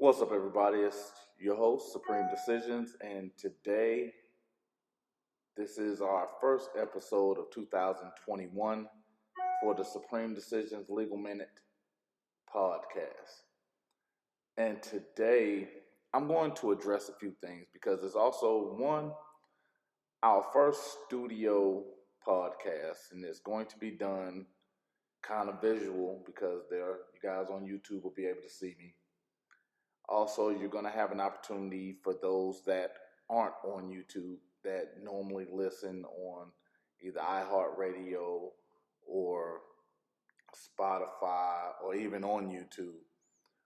What's up, everybody? It's your host, Supreme Decisions, and today this is our first episode of 2021 for the Supreme Decisions Legal Minute podcast. And today I'm going to address a few things because it's also our first studio podcast, and it's going to be done kind of visual because you guys on YouTube will be able to see me. Also, you're going to have an opportunity for those that aren't on YouTube that normally listen on either iHeartRadio or Spotify or even on YouTube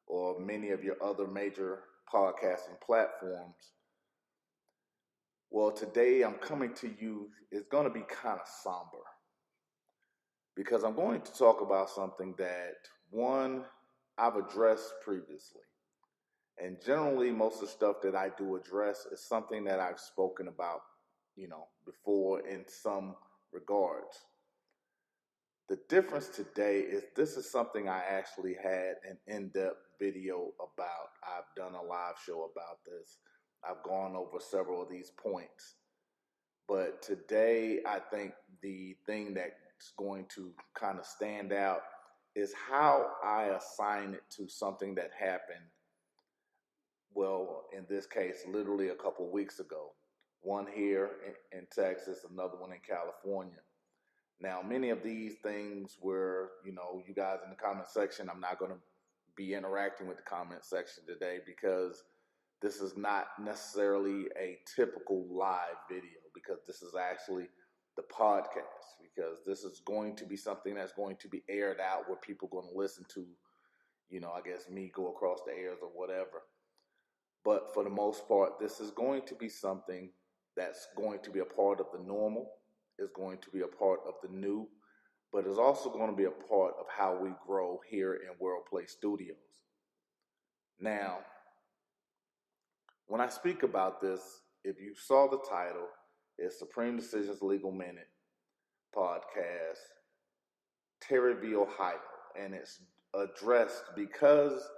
or many of your other major podcasting platforms. Well, today I'm coming to you, it's going to be kind of somber because I'm going to talk about something that, one, I've addressed previously. And generally, most of the stuff that I do address is something that I've spoken about, before in some regards. The difference today is this is something I actually had an in-depth video about. I've done a live show about this. I've gone over several of these points. But today, I think the thing that's going to kind of stand out is how I assign it to something that happened. Well, in this case, literally a couple weeks ago. One here in Texas, another one in California. Now, many of these things were, you guys in the comment section, I'm not going to be interacting with the comment section today because this is not necessarily a typical live video because this is actually the podcast, because this is going to be something that's going to be aired out where people are going to listen to, I guess me go across the airs or whatever. But for the most part, this is going to be something that's going to be a part of the normal, is going to be a part of the new, but is also going to be a part of how we grow here in World Play Studios. Now, when I speak about this, if you saw the title, it's Supreme Decisions Legal Minute podcast, Terry v. Ohio, and it's addressed because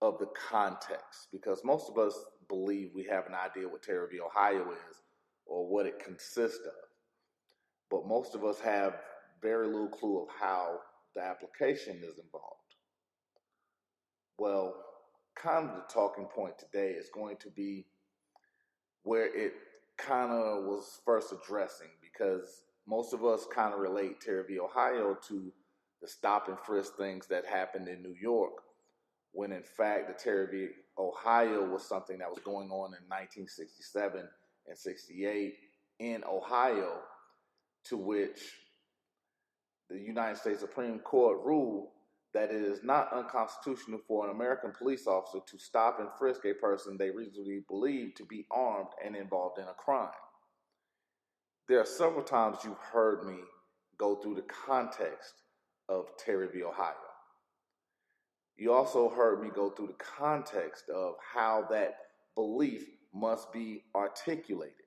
of the context, because most of us believe we have an idea what Terry v. Ohio is or what it consists of. But most of us have very little clue of how the application is involved. Well, kind of the talking point today is going to be where it kind of was first addressing, because most of us kind of relate Terry v. Ohio to the stop and frisk things that happened in New York, when in fact the Terry v. Ohio was something that was going on in 1967 and 68 in Ohio, to which the United States Supreme Court ruled that it is not unconstitutional for an American police officer to stop and frisk a person they reasonably believe to be armed and involved in a crime. There are several times you've heard me go through the context of Terry v. Ohio. You also heard me go through the context of how that belief must be articulated.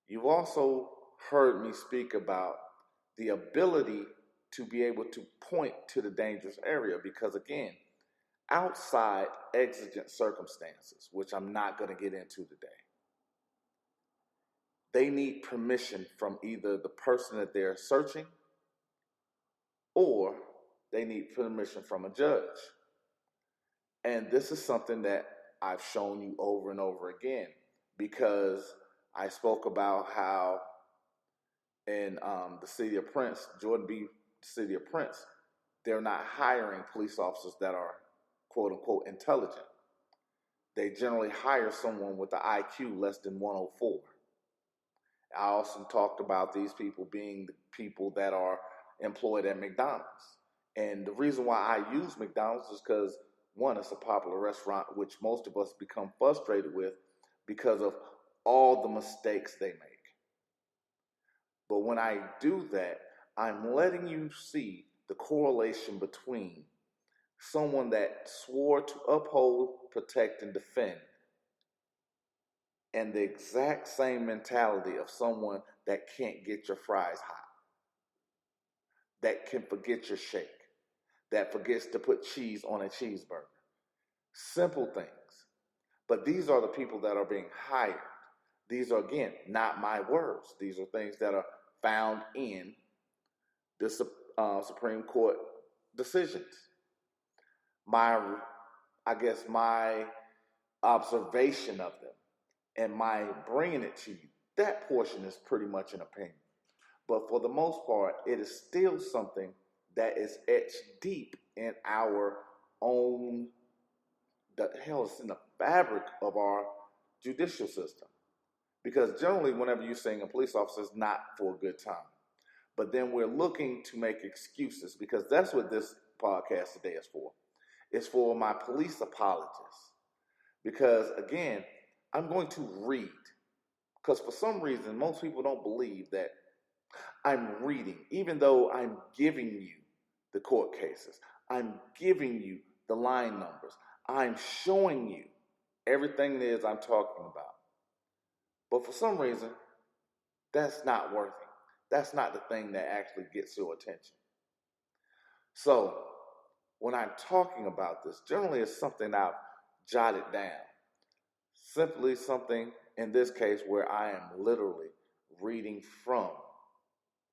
You've also heard me speak about the ability to be able to point to the dangerous area because, again, outside exigent circumstances, which I'm not going to get into today, they need permission from either the person that they're searching or they need permission from a judge. And this is something that I've shown you over and over again, because I spoke about how in the city of Prince, Jordan B. City of Prince, they're not hiring police officers that are quote unquote intelligent. They generally hire someone with an IQ less than 104. I also talked about these people being the people that are employed at McDonald's. And the reason why I use McDonald's is because, one, it's a popular restaurant, which most of us become frustrated with because of all the mistakes they make. But when I do that, I'm letting you see the correlation between someone that swore to uphold, protect, and defend and the exact same mentality of someone that can't get your fries hot, that can forget your shake, that forgets to put cheese on a cheeseburger. simple things. But these are the people that are being hired. These are, again, not my words. These are things that are found in the Supreme Court decisions. My observation of them and my bringing it to you, that portion is pretty much an opinion. But for the most part, it is still something that is etched deep in our own, the hell, it's in the fabric of our judicial system. Because generally, whenever you're saying a police officer is not for a good time, but then we're looking to make excuses, because that's what this podcast today is for. It's for my police apologists. Because again, I'm going to read. Because for some reason, most people don't believe that I'm reading, even though I'm giving you the court cases. I'm giving you the line numbers. I'm showing you everything it is I'm talking about. But for some reason, that's not working. That's not the thing that actually gets your attention. So, when I'm talking about this, generally it's something I've jotted down. Simply something, in this case, where I am literally reading from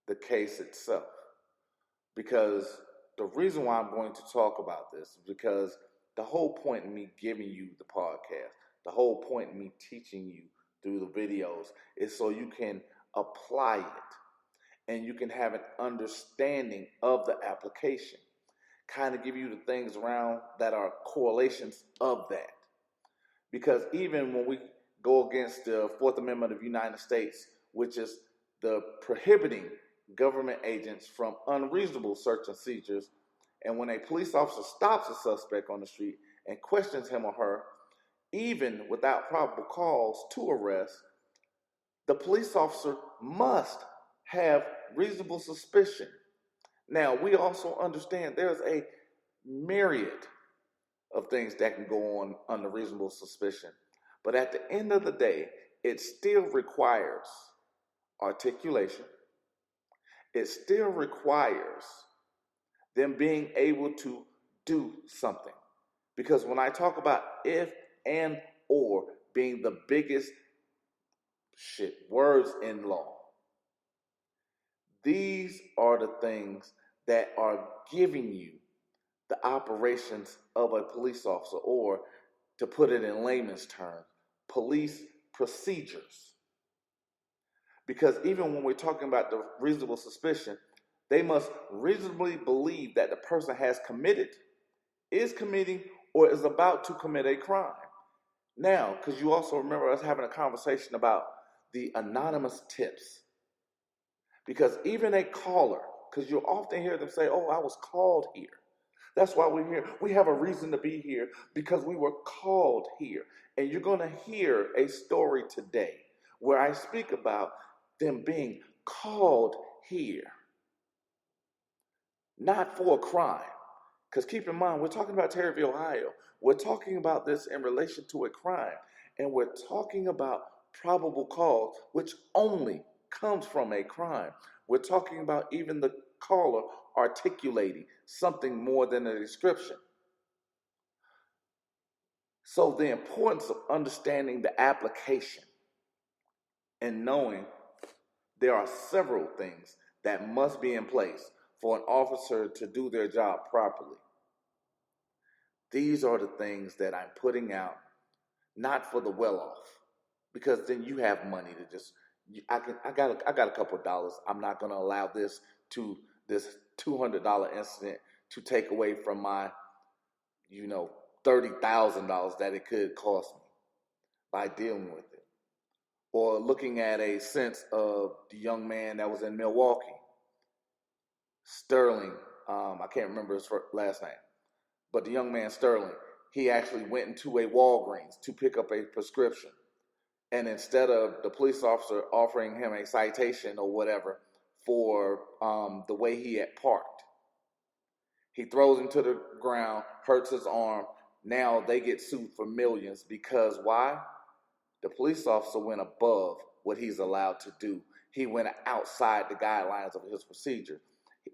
the case itself. Because the reason why I'm going to talk about this is because the whole point in me giving you the podcast, the whole point in me teaching you through the videos is so you can apply it and you can have an understanding of the application. Kind of give you the things around that are correlations of that. Because even when we go against the Fourth Amendment of the United States, which is the prohibiting government agents from unreasonable search and seizures, and when a police officer stops a suspect on the street and questions him or her, even without probable cause to arrest, the police officer must have reasonable suspicion. Now, we also understand there's a myriad of things that can go on under reasonable suspicion. But at the end of the day, it still requires articulation. It still requires them being able to do something. Because when I talk about if and or being the biggest words in law, these are the things that are giving you the operations of a police officer, or to put it in layman's terms, police procedures. Because even when we're talking about the reasonable suspicion, they must reasonably believe that the person has committed, is committing, or is about to commit a crime. Now, because you also remember us having a conversation about the anonymous tips. Because even a caller, because you'll often hear them say, oh, I was called here. That's why we're here. We have a reason to be here because we were called here. And you're going to hear a story today where I speak about them being called here. Not for a crime. Because keep in mind, we're talking about Terryville, Ohio. We're talking about this in relation to a crime. And we're talking about probable cause, which only comes from a crime. We're talking about even the caller articulating something more than a description. So the importance of understanding the application and knowing there are several things that must be in place for an officer to do their job properly. These are the things that I'm putting out, not for the well-off, because then you have money to just. I got a couple of dollars. I'm not going to allow this $200 incident to take away from my, $30,000 that it could cost me by dealing with it. Or looking at a sense of the young man that was in Milwaukee, Sterling. I can't remember his last name, but the young man Sterling, he actually went into a Walgreens to pick up a prescription. And instead of the police officer offering him a citation or whatever for the way he had parked, he throws him to the ground, hurts his arm. Now they get sued for millions because why? The police officer went above what he's allowed to do. He went outside the guidelines of his procedure.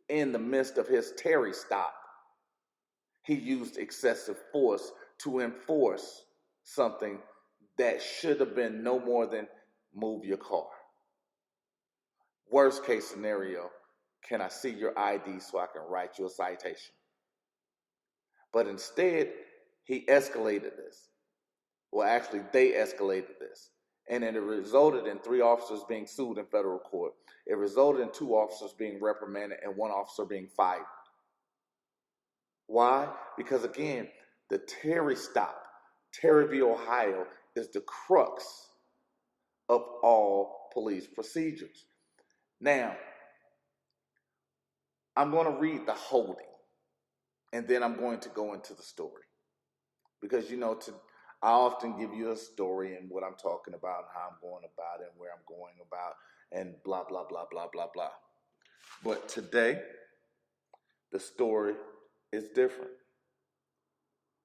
In the midst of his Terry stop, he used excessive force to enforce something that should have been no more than move your car. Worst case scenario, can I see your ID so I can write you a citation? But instead, he escalated this. Well, actually, they escalated this. And then it resulted in 3 officers being sued in federal court. It resulted in 2 officers being reprimanded and 1 officer being fired. Why? Because again, the Terry stop, Terryville, Ohio, is the crux of all police procedures. Now, I'm going to read the holding, and then I'm going to go into the story. Because, I often give you a story and what I'm talking about, how I'm going about it, and where I'm going about, and blah, blah, blah, blah, blah, blah. But today, the story is different.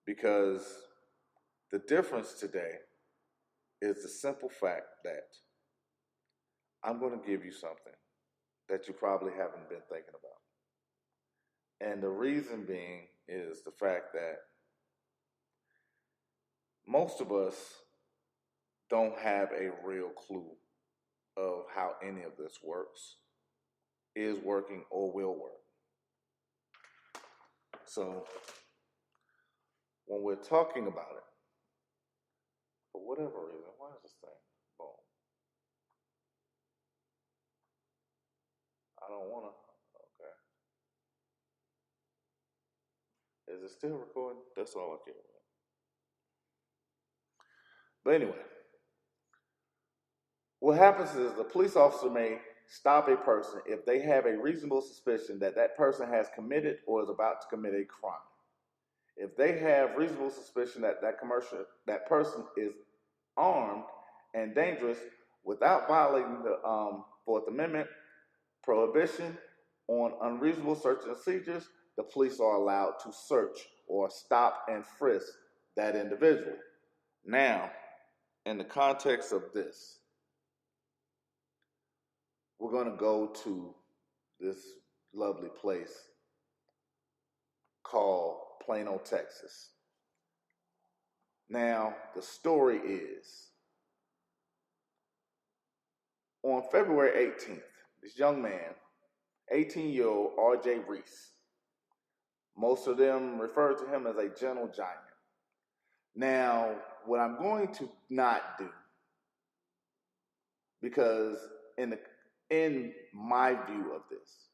Because the difference today is the simple fact that I'm going to give you something that you probably haven't been thinking about. And the reason being is the fact that most of us don't have a real clue of how any of this works, is working, or will work. So, when we're talking about it, for whatever reason, why is this thing? Boom. I don't want to. Okay. Is it still recording? That's all I care about. But anyway, what happens is the police officer may stop a person if they have a reasonable suspicion that that person has committed or is about to commit a crime. If they have reasonable suspicion that that person is armed and dangerous without violating the Fourth Amendment prohibition on unreasonable search and seizures, the police are allowed to search or stop and frisk that individual. Now, in the context of this, we're going to go to this lovely place called Plano, Texas. Now, the story is, on February 18th, this young man, 18-year-old R.J. Reese, most of them refer to him as a gentle giant. Now, what I'm going to not do, because in my view of this,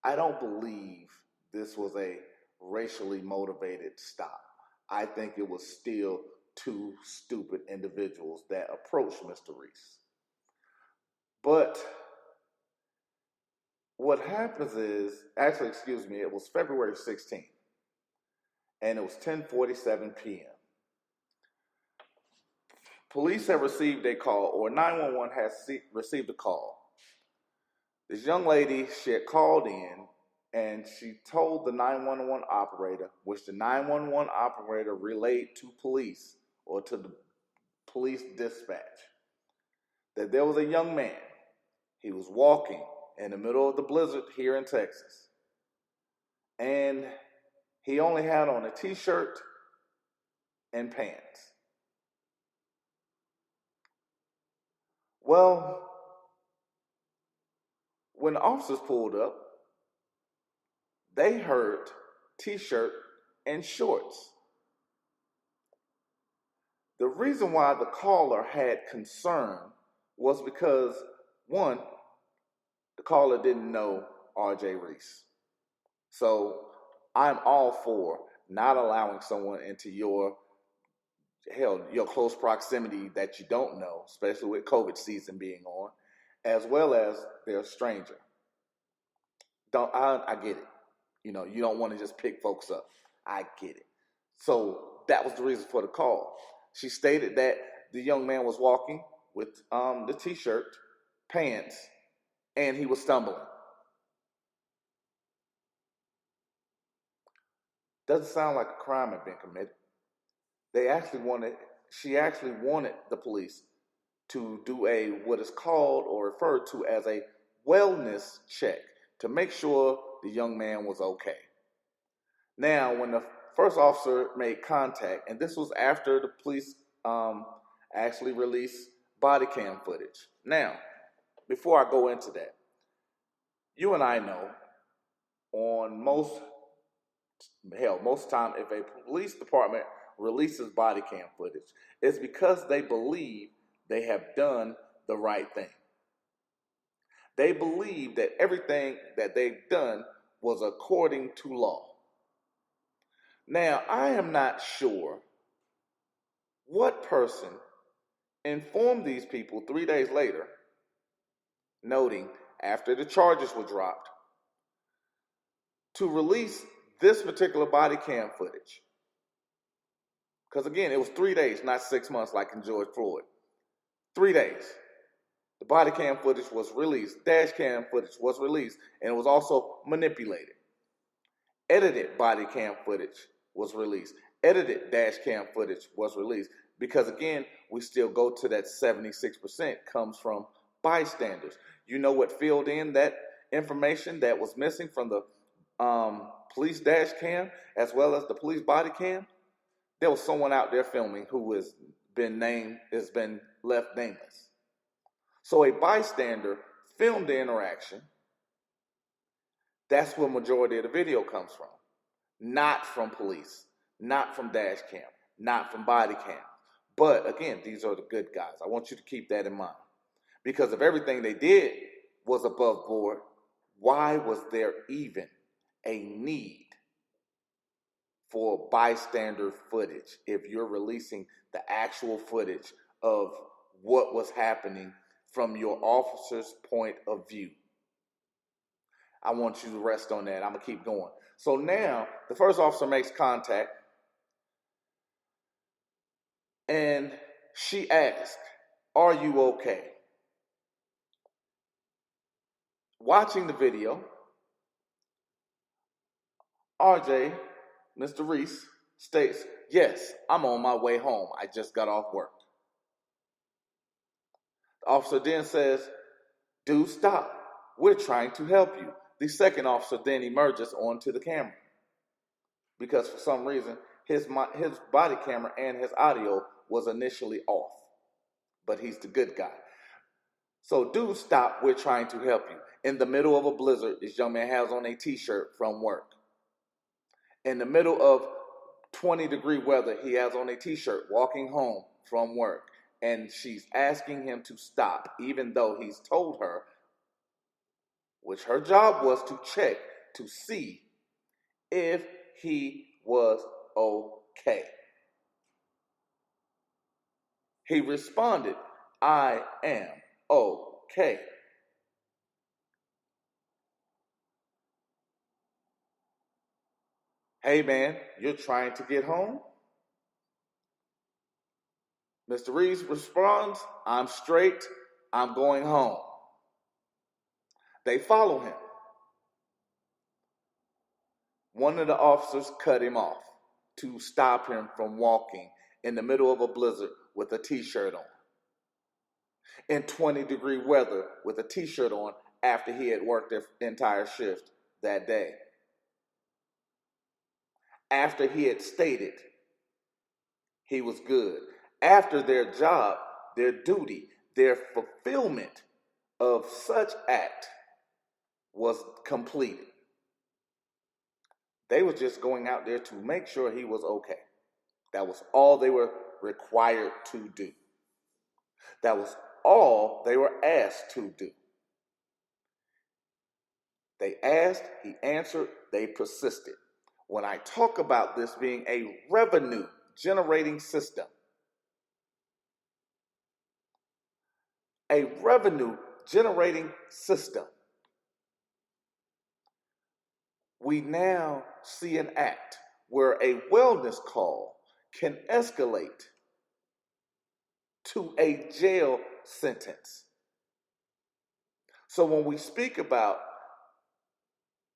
I don't believe this was a racially motivated stop. I think it was still 2 stupid individuals that approached Mr. Reese. But what happens is, it was February 16th, and it was 10:47 p.m. Police have received a call, or 911 has received a call. This young lady, she had called in, and she told the 911 operator, which the 911 operator relayed to police, or to the police dispatch, that there was a young man. He was walking in the middle of the blizzard here in Texas. And he only had on a t-shirt and pants. Well, when the officers pulled up, they heard t-shirt and shorts. The reason why the caller had concern was because, one, the caller didn't know R.J. Reese. So I'm all for not allowing someone into your close proximity that you don't know, especially with COVID season being on, as well as they're a stranger. I get it. You don't want to just pick folks up. I get it. So that was the reason for the call. She stated that the young man was walking with the t-shirt, pants, and he was stumbling. Doesn't sound like a crime had been committed. She actually wanted the police to do what is called or referred to as a wellness check to make sure the young man was okay. Now, when the first officer made contact, and this was after the police actually released body cam footage. Now, before I go into that, you and I know on most time, if a police department releases body cam footage, it's because they believe they have done the right thing. They believe that everything that they've done was according to law. Now, I am not sure what person informed these people 3 days later, noting after the charges were dropped, to release this particular body cam footage. Because again, it was 3 days, not 6 months like in George Floyd. 3 days. The body cam footage was released, dash cam footage was released, and it was also manipulated. Edited body cam footage was released. Edited dash cam footage was released. Because again, we still go to that 76% comes from bystanders. You know what filled in that information that was missing from the police dash cam as well as the police body cam? There was someone out there filming who has been left nameless. So a bystander filmed the interaction. That's where majority of the video comes from. Not from police, not from dash cam, not from body cam. But again, these are the good guys. I want you to keep that in mind. Because if everything they did was above board, why was there even a need for bystander footage if you're releasing the actual footage of what was happening from your officer's point of view? I want you to rest on that. I'm going to keep going. So now the first officer makes contact and she asks, "Are you okay?" Watching the video, RJ, Mr. Reese, states, "Yes, I'm on my way home. I just got off work." The officer then says, "Dude, stop. We're trying to help you." The second officer then emerges onto the camera because for some reason his body camera and his audio was initially off, but he's the good guy. So, "Dude, stop. We're trying to help you." In the middle of a blizzard, this young man has on a t-shirt from work. In the middle of 20-degree weather, he has on a t-shirt walking home from work. And she's asking him to stop, even though he's told her, which her job was to check to see if he was okay. He responded, "I am okay." "Hey man, you're trying to get home?" Mr. Reeves responds, "I'm straight. I'm going home." They follow him. One of the officers cut him off to stop him from walking in the middle of a blizzard with a t-shirt on. In 20-degree weather with a t-shirt on after he had worked the entire shift that day. After he had stated he was good. After their job, their duty, their fulfillment of such act was completed. They were just going out there to make sure he was okay. That was all they were required to do. That was all they were asked to do. They asked, he answered, they persisted. When I talk about this being a revenue generating system, we now see an act where a wellness call can escalate to a jail sentence. So when we speak about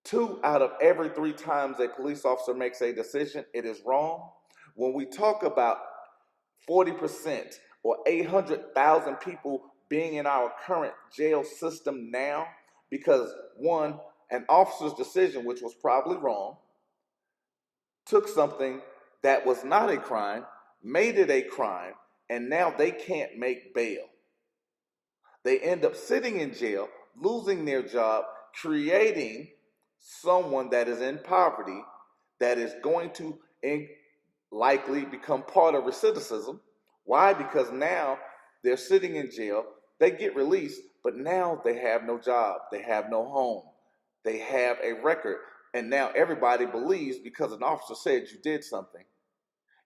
2 out of every 3 times a police officer makes a decision, it is wrong. When we talk about 40% or 800,000 people being in our current jail system now, because one, an officer's decision, which was probably wrong. took something that was not a crime, made it a crime, and now they can't make bail. They end up sitting in jail, losing their job, creating someone that is in poverty that is going to likely become part of recidivism. Why? Because now they're sitting in jail, they get released, but now they have no job, they have no home, they have a record, and now everybody believes because an officer said you did something,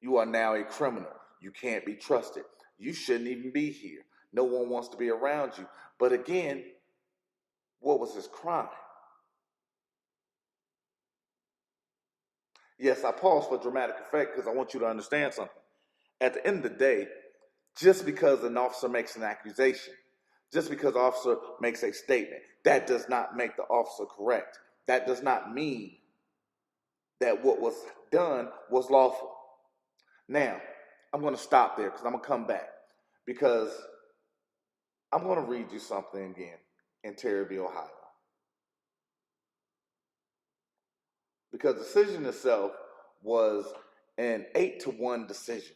you are now a criminal. You can't be trusted. You shouldn't even be here. No one wants to be around you. But again, what was his crime? Yes, I pause for dramatic effect because I want you to understand something. At the end of the day, just because an officer makes an accusation, just because the officer makes a statement, that does not make the officer correct. That does not mean that what was done was lawful. Now, I'm going to stop there because I'm going to come back because I'm going to read you something again in Terryville, Ohio. Because the decision itself was an 8-1 decision.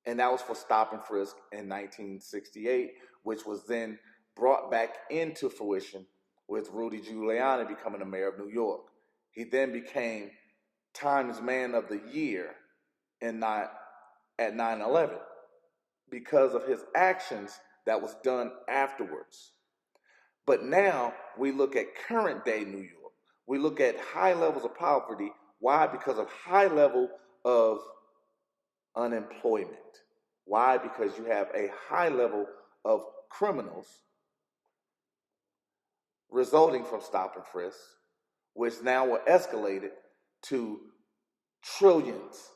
And that was for stop and frisk in 1968, which was then brought back into fruition with Rudy Giuliani becoming the mayor of New York. He then became Times Man of the Year at 9/11 because of his actions that was done afterwards. But now we look at current day New York. We look at high levels of poverty. Why? Because of high level of unemployment. Why? Because you have a high level of criminals resulting from stop and frisk, which now were escalated to trillions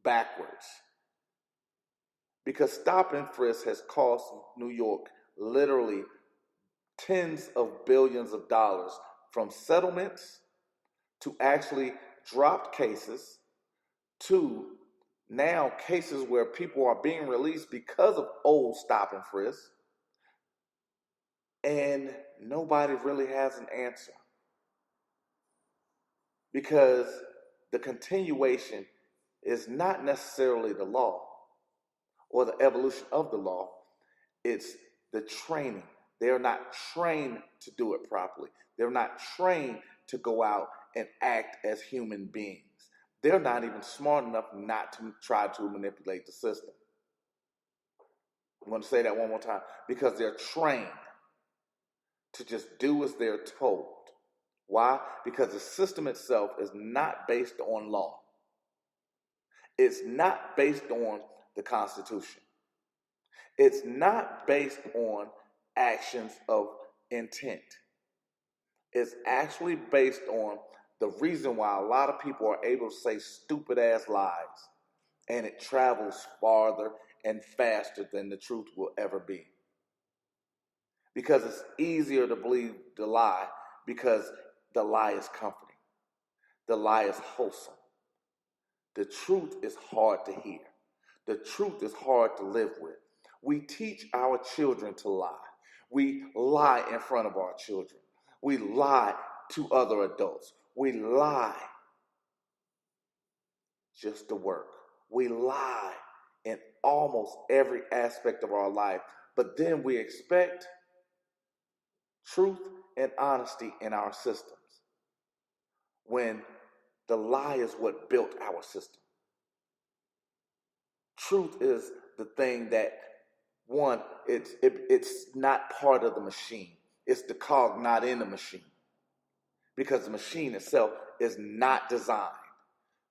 backwards. Because stop and frisk has cost New York literally tens of billions of dollars, from settlements to actually dropped cases to now cases where people are being released because of old stop and frisk, and nobody really has an answer. Because the continuation is not necessarily the law or the evolution of the law, it's the training. They are not trained to do it properly. They're not trained to go out and act as human beings. They're not even smart enough not to try to manipulate the system. I'm going to say that one more time. Because they're trained to just do as they're told. Why? Because the system itself is not based on law. It's not based on the Constitution. It's not based on actions of intent. It's actually based on the reason why a lot of people are able to say stupid ass lies, and it travels farther and faster than the truth will ever be. Because it's easier to believe the lie because the lie is comforting. The lie is wholesome. The truth is hard to hear. The truth is hard to live with. We teach our children to lie. We lie in front of our children. We lie to other adults. We lie just to work. We lie in almost every aspect of our life, but then we expect truth and honesty in our systems when the lie is what built our system. Truth is the thing that, one, it's not part of the machine. It's the cog not in the machine. Because the machine itself is not designed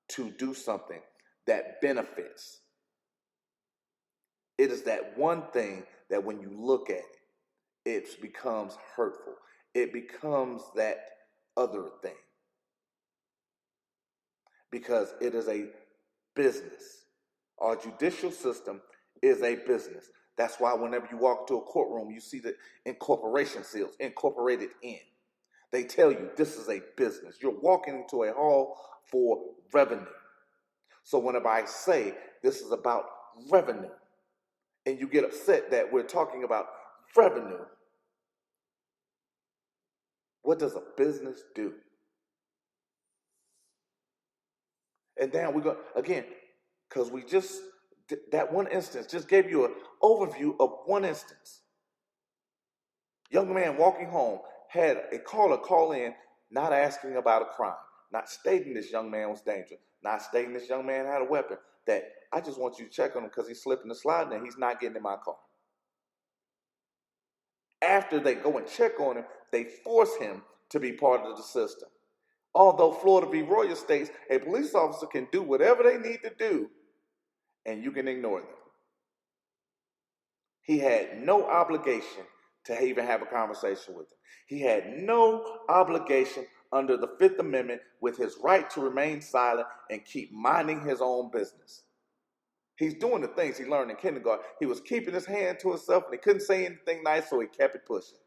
to do something that benefits. It is that one thing that when you look at it, it becomes hurtful. It becomes that other thing. Because it is a business. Our judicial system is a business. That's why whenever you walk into a courtroom, you see the incorporation seals, incorporated in. They tell you this is a business. You're walking into a hall for revenue. So whenever I say this is about revenue, and you get upset that we're talking about revenue, What does a business do? And now we're going, again, because we just, that one instance just gave you an overview of one instance. Young man walking home had a caller call in, not asking about a crime, not stating this young man was dangerous, not stating this young man had a weapon, that I just want you to check on him because he's slipping and sliding and he's not getting in my car. After they go and check on him, they force him to be part of the system. Although Florida v. Royer states a police officer can do whatever they need to do and you can ignore them. He had no obligation to even have a conversation with him. He had no obligation under the Fifth Amendment with his right to remain silent and keep minding his own business. He's doing the things he learned in kindergarten. He was keeping his hand to himself and he couldn't say anything nice, so he kept it pushing.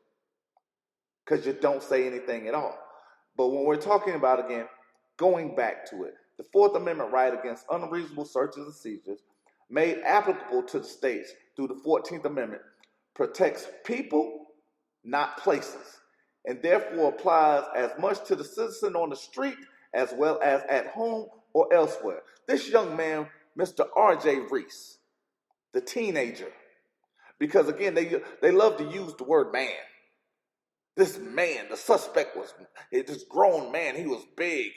Because you don't say anything at all. But when we're talking about, again, going back to it, the Fourth Amendment right against unreasonable searches and seizures, made applicable to the states through the 14th Amendment, protects people, not places, and therefore applies as much to the citizen on the street as well as at home or elsewhere. This young man, Mr. R.J. Reese, the teenager, because again, they love to use the word man. This man, the suspect was this grown man, he was big.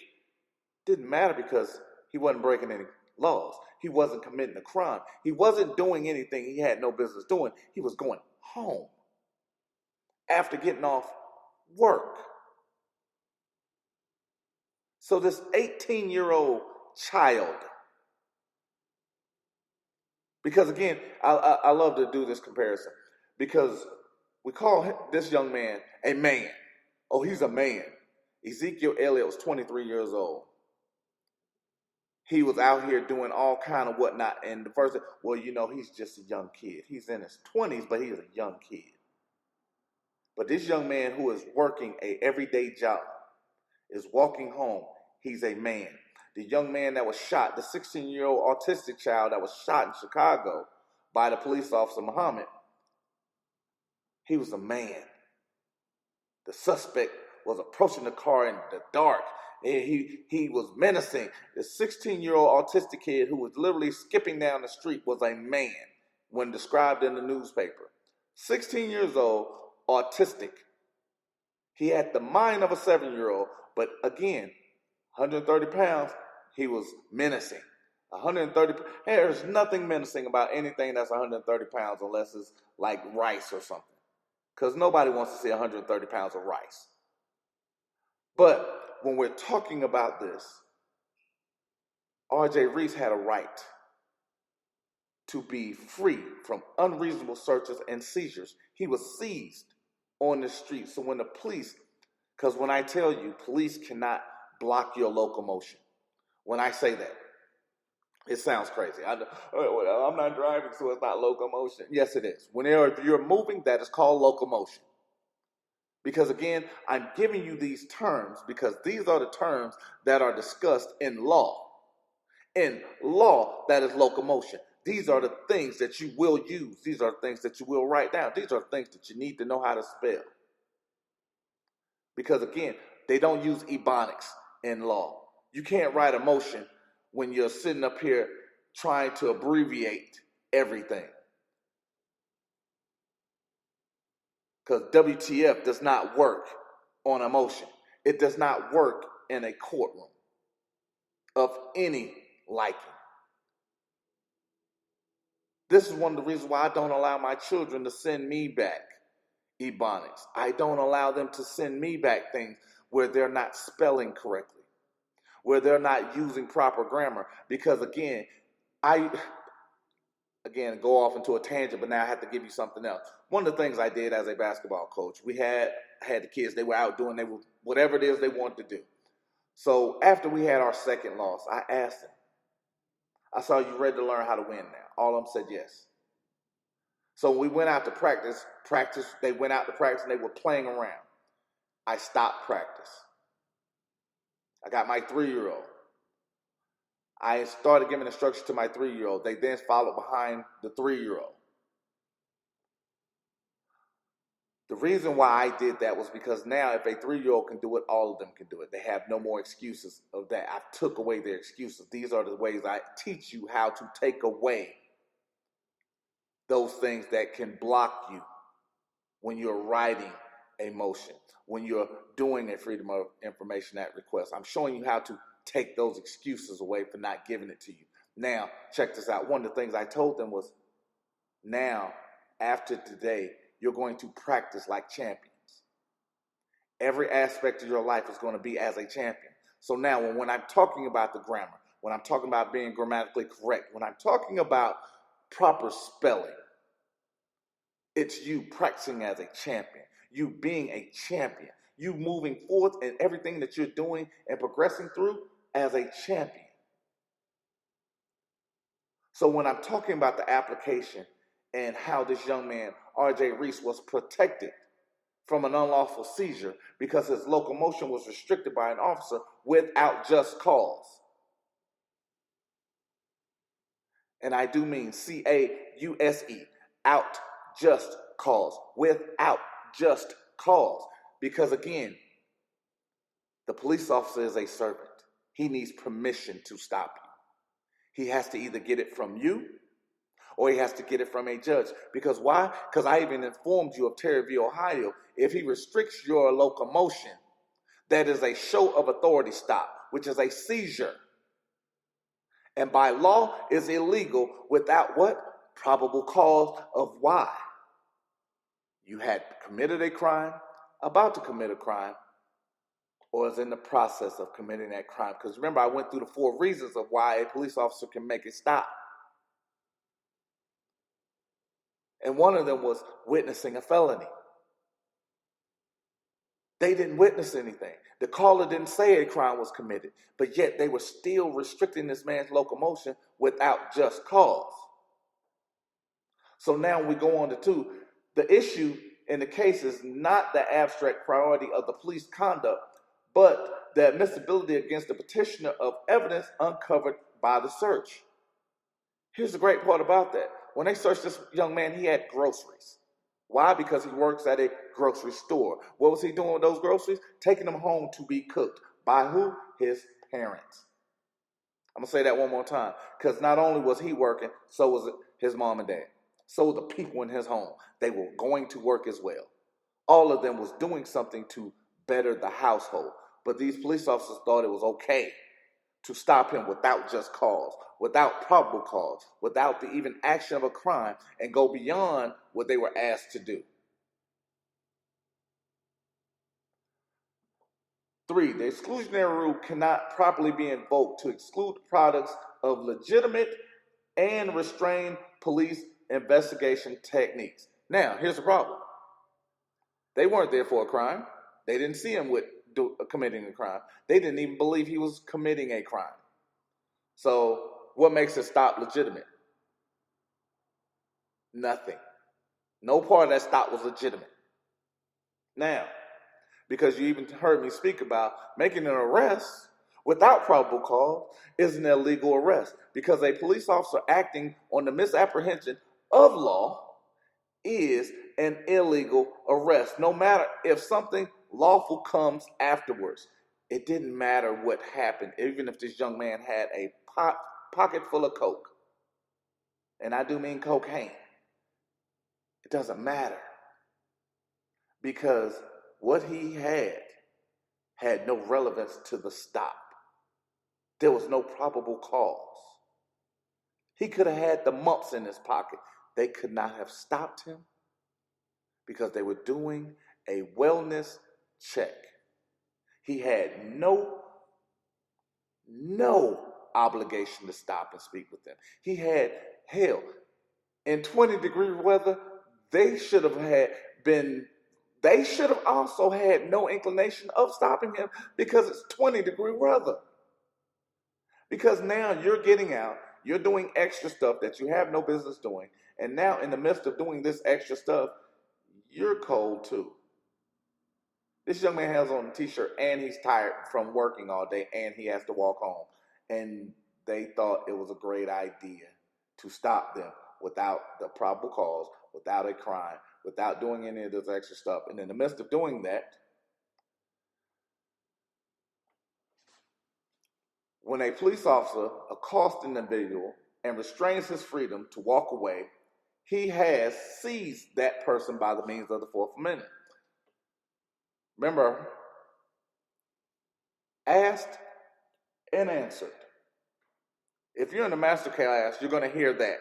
Didn't matter because he wasn't breaking any laws. He wasn't committing a crime. He wasn't doing anything he had no business doing. He was going home after getting off work. So this 18-year-old child, because again, I love to do this comparison, because we call this young man a man. Oh, he's a man. Ezekiel Elliott was 23 years old. He was out here doing all kind of whatnot. And the person, well, he's just a young kid. He's in his 20s, but he's a young kid. But this young man who is working a everyday job is walking home. He's a man. The young man that was shot, the 16-year-old autistic child that was shot in Chicago by the police officer Muhammad, he was a man. The suspect was approaching the car in the dark. And he was menacing. The 16-year-old autistic kid who was literally skipping down the street was a man when described in the newspaper. 16 years old, autistic. He had the mind of a 7-year-old, but again, 130 pounds, he was menacing. 130, there's nothing menacing about anything that's 130 pounds unless it's like rice or something. Because nobody wants to see 130 pounds of rice. But when we're talking about this, R.J. Reese had a right to be free from unreasonable searches and seizures. He was seized on the street. So when the police, because when I tell you, police cannot block your locomotion. When I say that, it sounds crazy. I'm not driving, so it's not locomotion. Yes, it is. Whenever you're moving, that is called locomotion. Because again, I'm giving you these terms because these are the terms that are discussed in law. In law, that is locomotion. These are the things that you will use. These are things that you will write down. These are things that you need to know how to spell. Because again, they don't use ebonics in law. You can't write a motion when you're sitting up here trying to abbreviate everything. Because WTF does not work on a motion. It does not work in a courtroom of any liking. This is one of the reasons why I don't allow my children to send me back ebonics. I don't allow them to send me back things where they're not spelling correctly, where they're not using proper grammar. Because again, I go off into a tangent, but now I have to give you something else. One of the things I did as a basketball coach, we had the kids, they were out doing whatever it is they wanted to do. So after we had our second loss, I asked them, I saw you ready to learn how to win now. All of them said yes. So we went out to practice, they went out to practice and they were playing around. I stopped practice. I got my 3-year-old. I started giving instructions to my 3-year-old. They then followed behind the 3-year-old. The The reason why I did that was because now if a 3-year-old can do it, all of them can do it. They have no more excuses of that. I took away their excuses. These are the ways I teach you how to take away those things that can block you when you're writing a motion, when you're doing a Freedom of Information Act request. I'm showing you how to take those excuses away for not giving it to you. Now, check this out. One of the things I told them was, now, after today, you're going to practice like champions. Every aspect of your life is going to be as a champion. So now, when I'm talking about the grammar, when I'm talking about being grammatically correct, when I'm talking about proper spelling, it's you practicing as a champion, you being a champion, you moving forth in everything that you're doing and progressing through as a champion. So when I'm talking about the application and how this young man, R.J. Reese, was protected from an unlawful seizure because his locomotion was restricted by an officer without just cause. And I do mean C-A-U-S-E, out just cause, without just cause. Because again, the police officer is a servant. He needs permission to stop you. He has to either get it from you or he has to get it from a judge. Because why? Because I even informed you of Terryville, Ohio. If he restricts your locomotion, that is a show of authority stop, which is a seizure. And by law is illegal without what? Probable cause of why. You had committed a crime, about to commit a crime, or is in the process of committing that crime. Because remember, I went through the 4 reasons of why a police officer can make it stop. And one of them was witnessing a felony. They didn't witness anything. The caller didn't say a crime was committed, but yet they were still restricting this man's locomotion without just cause. So now we go on to 2. The issue in the case is not the abstract priority of the police conduct, but the admissibility against the petitioner of evidence uncovered by the search. Here's the great part about that. When they searched this young man, he had groceries. Why? Because he works at a grocery store. What was he doing with those groceries? Taking them home to be cooked. By who? His parents. I'm going to say that one more time. Because not only was he working, so was his mom and dad. So were the people in his home. They were going to work as well. All of them was doing something to better the household. But these police officers thought it was okay to stop him without just cause, without probable cause, without the even action of a crime, and go beyond what they were asked to do. 3, the exclusionary rule cannot properly be invoked to exclude products of legitimate and restrained police investigation techniques. Now, here's the problem. They weren't there for a crime. They didn't see him committing a crime. They didn't even believe he was committing a crime. So what makes a stop legitimate? Nothing. No part of that stop was legitimate. Now, because you even heard me speak about making an arrest without probable cause is an illegal arrest, because a police officer acting on the misapprehension of law is an illegal arrest, no matter if something lawful comes afterwards. It didn't matter what happened, even if this young man had a pocket full of coke, and I do mean cocaine. It doesn't matter, because what he had no relevance to the stop. There was no probable cause. He could have had the mumps in his pocket. They could not have stopped him because they were doing a wellness check. He had no obligation to stop and speak with them. He had, hell, in 20-degree weather, they should have also had no inclination of stopping him because it's 20-degree weather. Because now you're getting out, you're doing extra stuff that you have no business doing, and now in the midst of doing this extra stuff, you're cold too. This young man has on a t-shirt and he's tired from working all day and he has to walk home. And they thought it was a great idea to stop them without the probable cause, without a crime, without doing any of this extra stuff. And in the midst of doing that, when a police officer accosts an individual and restrains his freedom to walk away, he has seized that person by the means of the Fourth Amendment. Remember, asked and answered. If you're in the master class, you're going to hear that.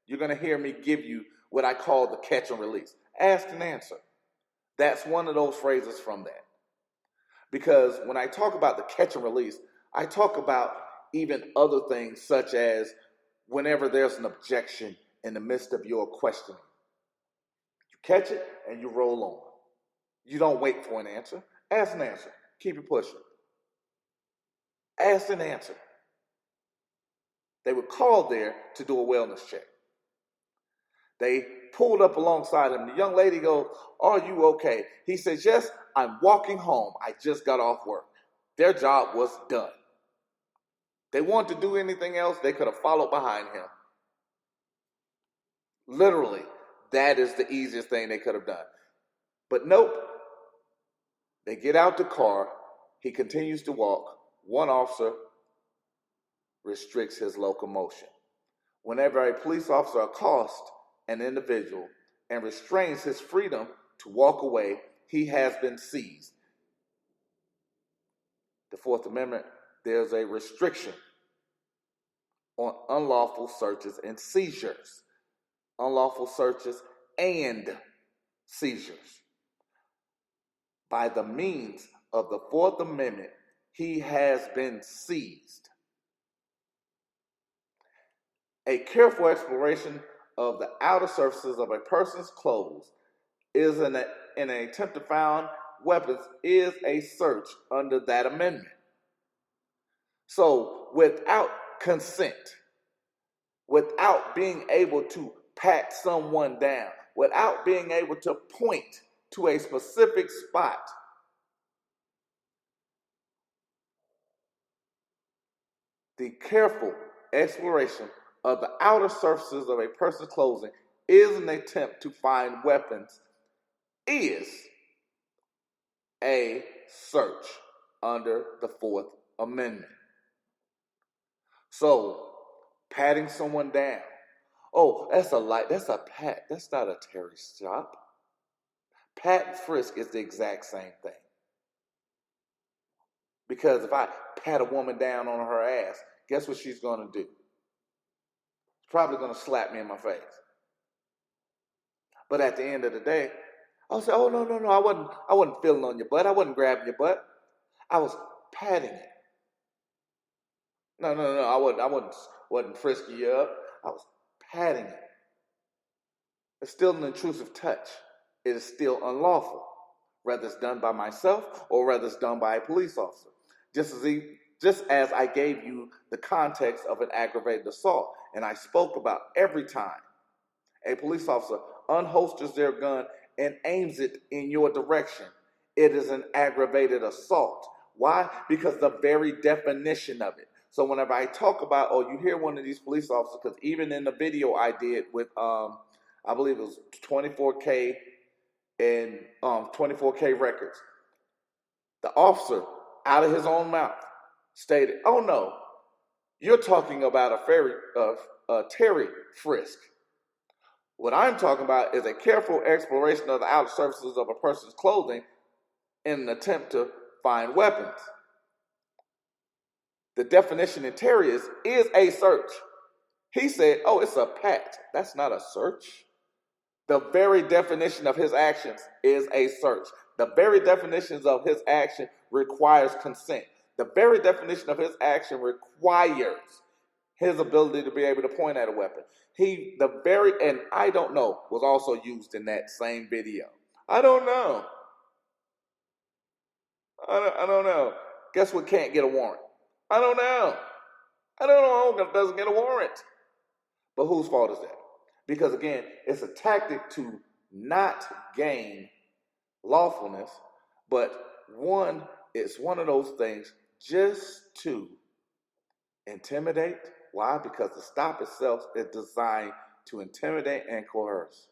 You're going to hear me give you what I call the catch and release. Ask and answer. That's one of those phrases from that. Because when I talk about the catch and release, I talk about even other things such as whenever there's an objection in the midst of your questioning. You catch it and you roll on. You don't wait for an answer. Ask and answer. Keep it pushing. Ask and answer. They were called there to do a wellness check. They pulled up alongside him. The young lady goes, "Are you okay?" He says, "Yes, I'm walking home. I just got off work." Their job was done. They wanted to do anything else, they could have followed behind him. Literally, that is the easiest thing they could have done. But nope. They get out the car. He continues to walk. One officer restricts his locomotion. Whenever a police officer accosts an individual and restrains his freedom to walk away, he has been seized. The Fourth Amendment, there's a restriction on unlawful searches and seizures. Unlawful searches and seizures. By the means of the Fourth Amendment, he has been seized. A careful exploration of the outer surfaces of a person's clothes is in an attempt to find weapons is a search under that amendment. So without consent, without being able to pat someone down, without being able to point to a specific spot, the careful exploration of the outer surfaces of a person's clothing is an attempt to find weapons, is a search under the Fourth Amendment. So, patting someone down. Oh, that's a pat. That's not a Terry stop. Pat and frisk is the exact same thing. Because if I pat a woman down on her ass, guess what she's going to do? She's probably going to slap me in my face. But at the end of the day, I'll say, "Oh, no, I wasn't feeling on your butt. I wasn't grabbing your butt. I was patting it. No, I wasn't frisking you up. I was patting it." It's still an intrusive touch. It is still unlawful, whether it's done by myself or whether it's done by a police officer. Just as I gave you the context of an aggravated assault, and I spoke about every time a police officer unholsters their gun and aims it in your direction, it is an aggravated assault. Why? Because the very definition of it. So whenever I talk about, or you hear one of these police officers, because even in the video I did with, I believe it was 24K and 24K records, the officer, out of his own mouth, stated, "Oh no, you're talking about a Terry frisk. What I'm talking about is a careful exploration of the outer surfaces of a person's clothing in an attempt to find weapons." The definition in Terry is a search. He said, "Oh, it's a pat." That's not a search. The very definition of his actions is a search. The very definitions of his action requires consent. The very definition of his action requires his ability to be able to point at a weapon. And "I don't know" was also used in that same video. I don't know. I don't know. Guess what can't get a warrant? I don't know. I don't know. It doesn't get a warrant. But whose fault is that? Because again, it's a tactic to not gain lawfulness, but it's one of those things just to intimidate. Why? Because the stop itself is designed to intimidate and coerce.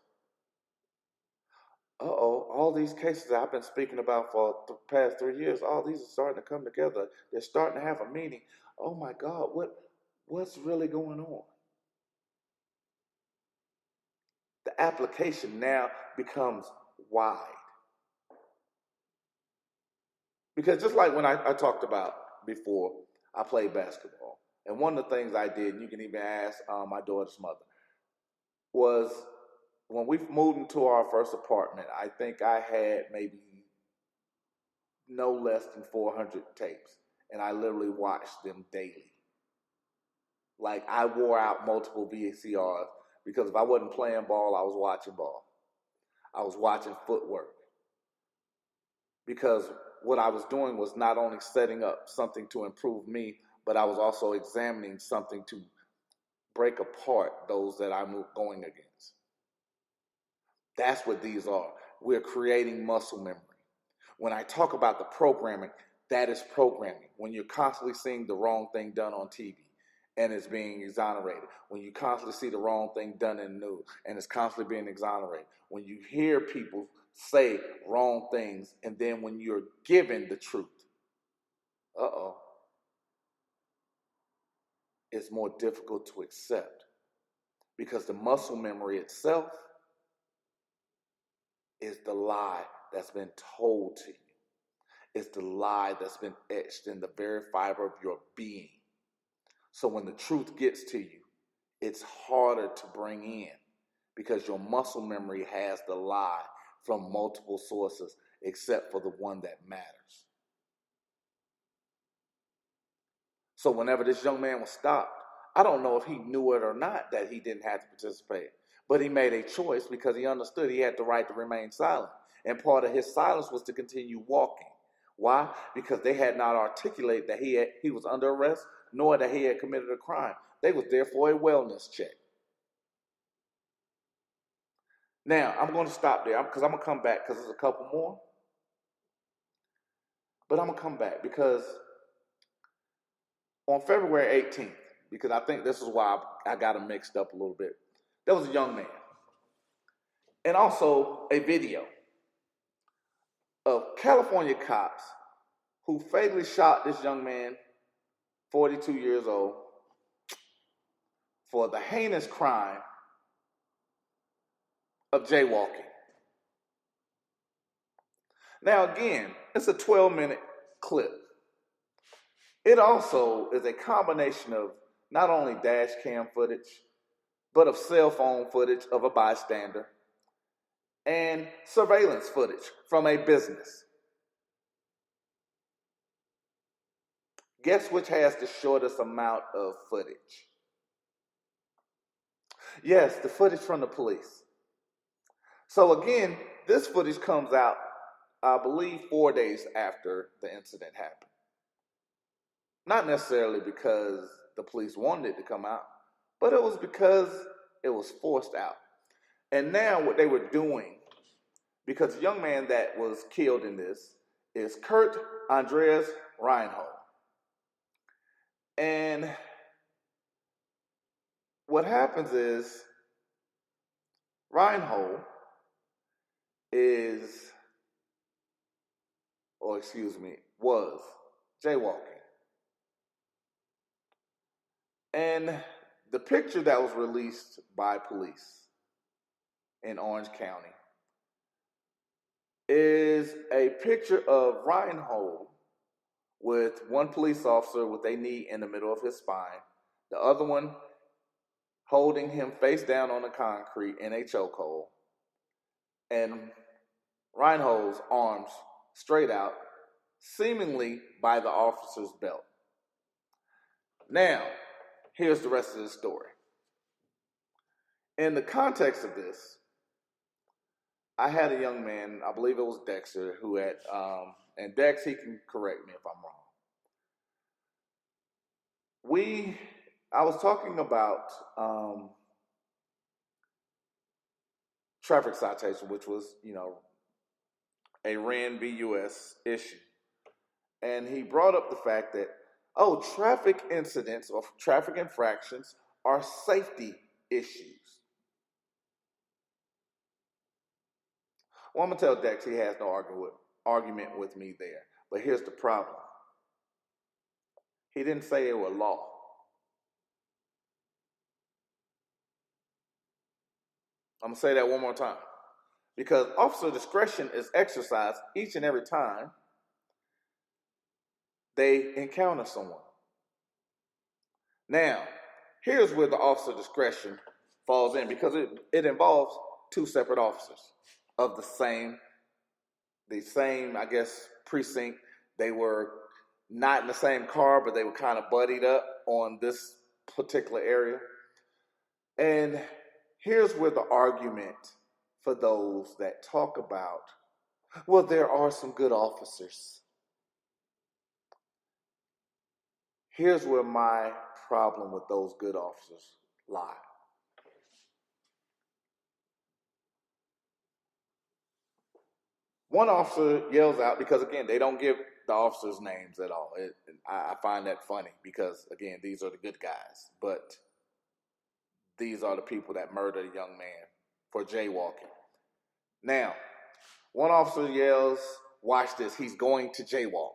all these cases I've been speaking about for the past 3 years, all these are starting to come together. They're starting to have a meaning. Oh my God, what's really going on? The application now becomes wide. Because just like when I talked about before, I played basketball. And one of the things I did, and you can even ask my daughter's mother, was when we moved into our first apartment, I think I had maybe no less than 400 tapes. And I literally watched them daily. Like I wore out multiple VCRs because if I wasn't playing ball, I was watching ball. I was watching footwork. Because what I was doing was not only setting up something to improve me, but I was also examining something to break apart those that I'm going against. That's what these are. We're creating muscle memory. When I talk about the programming, that is programming. When you're constantly seeing the wrong thing done on TV and it's being exonerated. When you constantly see the wrong thing done in the news and it's constantly being exonerated. When you hear people say wrong things and then when you're given the truth, it's more difficult to accept because the muscle memory itself is the lie that's been told to you. It's the lie that's been etched in the very fiber of your being. So when the truth gets to you, it's harder to bring in because your muscle memory has the lie from multiple sources except for the one that matters. So whenever this young man was stopped, I don't know if he knew it or not that he didn't have to participate, but he made a choice because he understood he had the right to remain silent. And part of his silence was to continue walking. Why? Because they had not articulated that he was under arrest, nor that he had committed a crime. They was there for a wellness check. Now, I'm going to stop there because I'm going to come back because there's a couple more. But I'm going to come back because on February 18th, because I think this is why I got them mixed up a little bit, there was a young man and also a video of California cops who fatally shot this young man, 42 years old, for the heinous crime of jaywalking. Now, again, it's a 12-minute clip. It also is a combination of not only dash cam footage, but of cell phone footage of a bystander and surveillance footage from a business. Guess which has the shortest amount of footage? Yes, the footage from the police. So again, this footage comes out, I believe, 4 days after the incident happened. Not necessarily because the police wanted it to come out, but it was because it was forced out. And now what they were doing, because the young man that was killed in this is Kurt Andreas Reinhold. And what happens is Reinhold was jaywalking. And the picture that was released by police in Orange County is a picture of Reinhold with one police officer with a knee in the middle of his spine, the other one holding him face down on the concrete in a chokehold, and Reinhold's arms straight out, seemingly by the officer's belt. Now, here's the rest of the story. In the context of this, I had a young man, I believe it was Dexter, who had, and Dex, he can correct me if I'm wrong. I was talking about traffic citation, which was, a REN BUS issue. And he brought up the fact that, traffic incidents or traffic infractions are safety issues. Well, I'm going to tell Dex he has no argument with me there. But here's the problem. He didn't say it was law. I'm going to say that one more time. Because officer discretion is exercised each and every time they encounter someone. Now, here's where the officer discretion falls in, because it involves two separate officers of the same, I guess, precinct. They were not in the same car, but they were kind of buddied up on this particular area. And here's where the argument for those that talk about, well, there are some good officers. Here's where my problem with those good officers lie. One officer yells out, because again, they don't give the officers' names at all. I find that funny because, again, these are the good guys. But these are the people that murdered a young man for jaywalking. Now, one officer yells, watch this, he's going to jaywalk.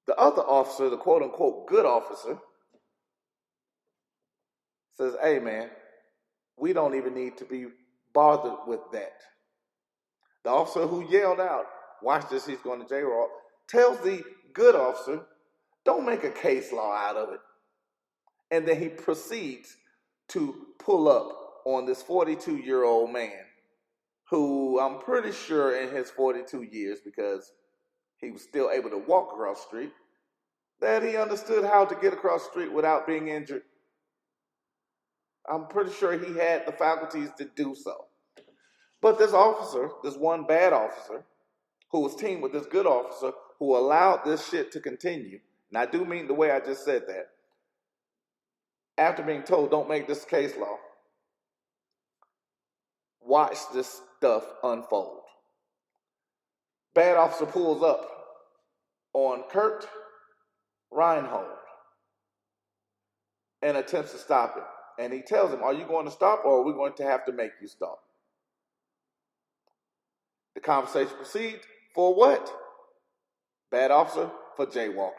The other officer, the quote-unquote good officer, says, hey, man, we don't even need to be bothered with that. The officer who yelled out, watch this, he's going to jaywalk, tells the good officer, don't make a case law out of it. And then he proceeds to pull up on this 42-year-old man who I'm pretty sure in his 42 years, because he was still able to walk across the street, that he understood how to get across the street without being injured. I'm pretty sure he had the faculties to do so. But this officer, this one bad officer, who was teamed with this good officer, who allowed this shit to continue, and I do mean the way I just said that, after being told, don't make this case law, watch this stuff unfold. Bad officer pulls up on Kurt Reinhold and attempts to stop him. And he tells him, are you going to stop, or are we going to have to make you stop? The conversation proceeds for what? Bad officer for jaywalking.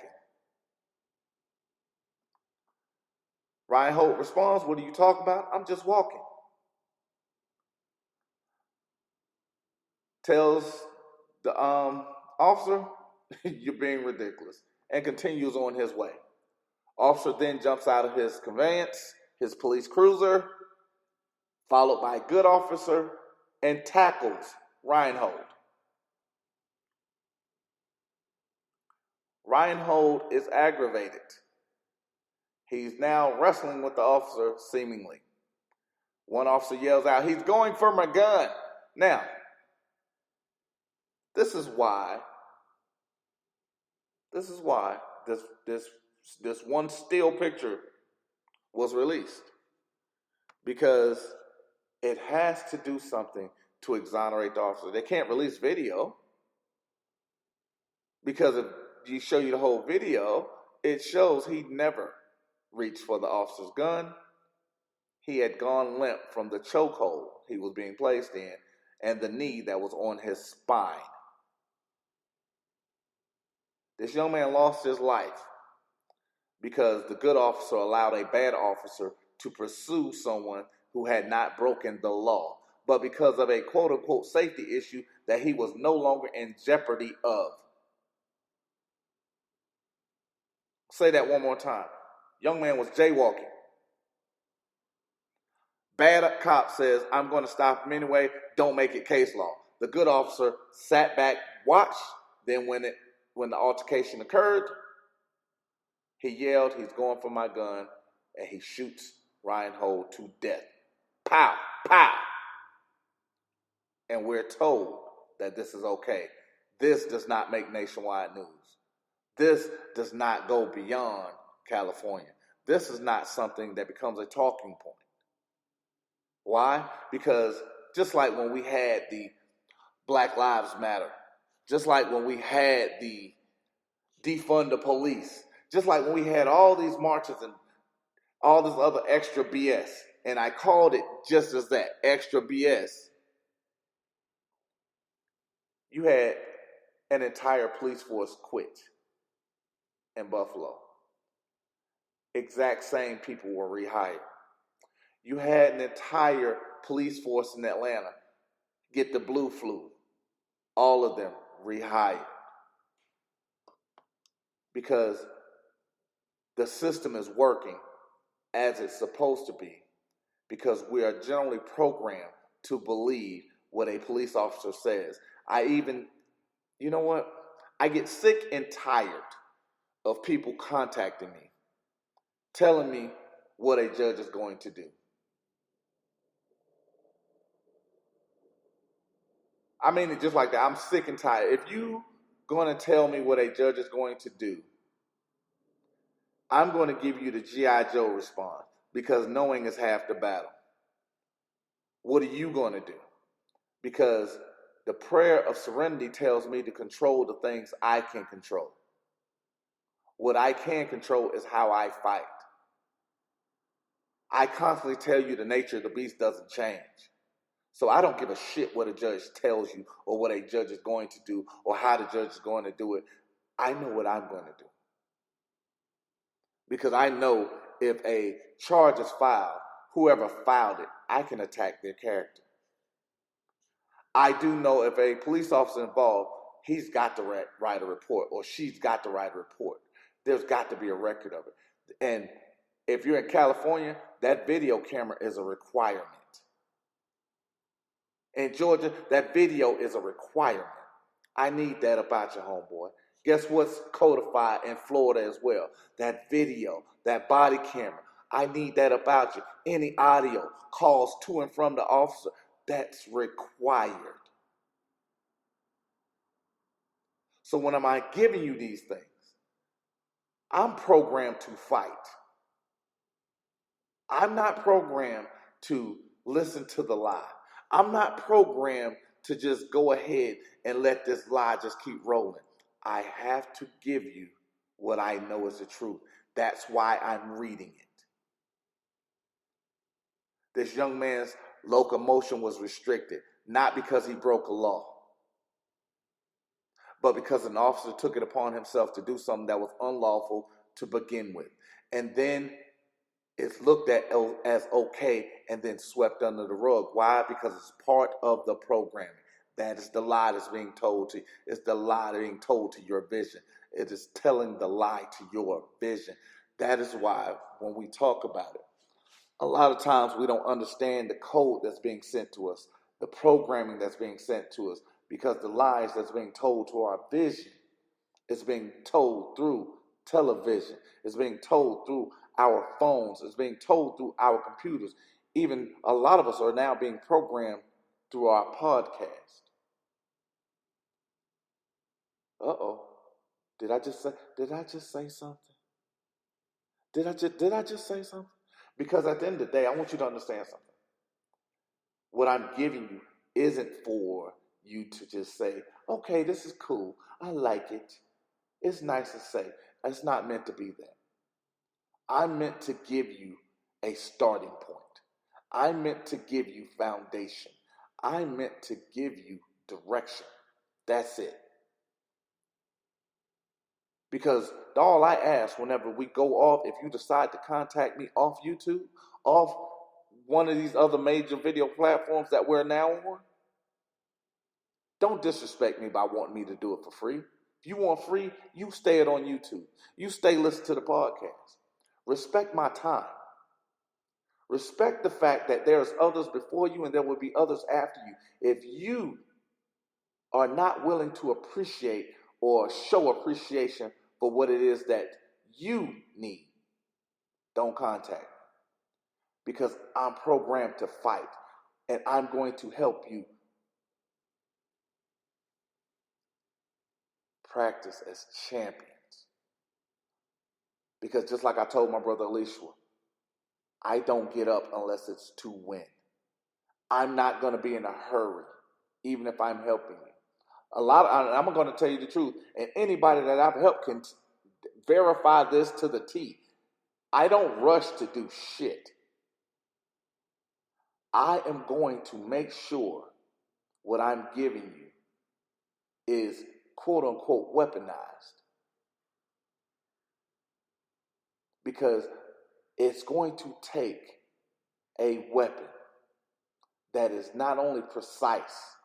Reinhold responds, what are you talking about? I'm just walking. Tells the officer, you're being ridiculous, and continues on his way. Officer then jumps out of his conveyance, his police cruiser, followed by a good officer, and tackles Reinhold. Reinhold is aggravated. He's now wrestling with the officer, seemingly. One officer yells out, he's going for my gun. Now, this is why this one still picture was released. Because it has to do something to exonerate the officer. They can't release video, because if you show you the whole video, it shows he never reached for the officer's gun. He had gone limp from the chokehold he was being placed in and the knee that was on his spine. This young man lost his life because the good officer allowed a bad officer to pursue someone who had not broken the law, but because of a quote-unquote safety issue that he was no longer in jeopardy of. Say that one more time. Young man was jaywalking. Bad cop says, I'm going to stop him anyway. Don't make it case law. The good officer sat back, watched. Then when the altercation occurred, he yelled, he's going for my gun, and he shoots Reinhold to death. Pow, pow. And we're told that this is okay. This does not make nationwide news. This does not go beyond California. This is not something that becomes a talking point. Why? Because just like when we had the Black Lives Matter, just like when we had the defund the police, just like when we had all these marches and all this other extra BS, and I called it just as that, extra BS. You had an entire police force quit in Buffalo. Exact same people were rehired. You had an entire police force in Atlanta get the blue flu. All of them rehired. Because the system is working as it's supposed to be. Because we are generally programmed to believe what a police officer says. You know what? I get sick and tired of people contacting me, telling me what a judge is going to do. I mean it just like that. I'm sick and tired. If you going to tell me what a judge is going to do, I'm going to give you the G.I. Joe response, because knowing is half the battle. What are you going to do? Because the prayer of serenity tells me to control the things I can control. What I can control is how I fight. I constantly tell you the nature of the beast doesn't change. So I don't give a shit what a judge tells you or what a judge is going to do or how the judge is going to do it. I know what I'm going to do. Because I know if a charge is filed, whoever filed it, I can attack their character. I do know if a police officer involved, he's got to write a report or she's got to write a report. There's got to be a record of it. And if you're in California, that video camera is a requirement. In Georgia, that video is a requirement. I need that about your homeboy. Guess what's codified in Florida as well? That video, that body camera. I need that about you. Any audio calls to and from the officer, that's required. So when am I giving you these things? I'm programmed to fight. I'm not programmed to listen to the lie. I'm not programmed to just go ahead and let this lie just keep rolling. I have to give you what I know is the truth. That's why I'm reading it. This young man's locomotion was restricted, not because he broke a law, but because an officer took it upon himself to do something that was unlawful to begin with. And then it's looked at as okay and then swept under the rug. Why? Because it's part of the programming. That is the lie that's being told to you. It's the lie being told to your vision. It is telling the lie to your vision. That is why when we talk about it, a lot of times we don't understand the code that's being sent to us, the programming that's being sent to us, because the lies that's being told to our vision is being told through television. It's being told through our phones. It's being told through our computers. Even a lot of us are now being programmed through our podcast. Uh-oh. Did I just say something? Did I just say something? Because at the end of the day, I want you to understand something. What I'm giving you isn't for you to just say, okay, this is cool. I like it. It's nice to say. It's not meant to be that. I'm meant to give you a starting point. I'm meant to give you foundation. I'm meant to give you direction. That's it. Because all I ask whenever we go off, if you decide to contact me off YouTube, off one of these other major video platforms that we're now on, don't disrespect me by wanting me to do it for free. If you want free, you stay it on YouTube. You stay listen to the podcast. Respect my time. Respect the fact that there's others before you and there will be others after you. If you are not willing to appreciate or show appreciation for what it is that you need, don't contact me. Because I'm programmed to fight and I'm going to help you practice as champions. Because just like I told my brother Elisha, I don't get up unless it's to win. I'm not going to be in a hurry, even if I'm helping you. I'm going to tell you the truth, and anybody that I've helped can verify this to the T. I don't rush to do shit. I am going to make sure what I'm giving you is quote unquote weaponized, because it's going to take a weapon that is not only precise,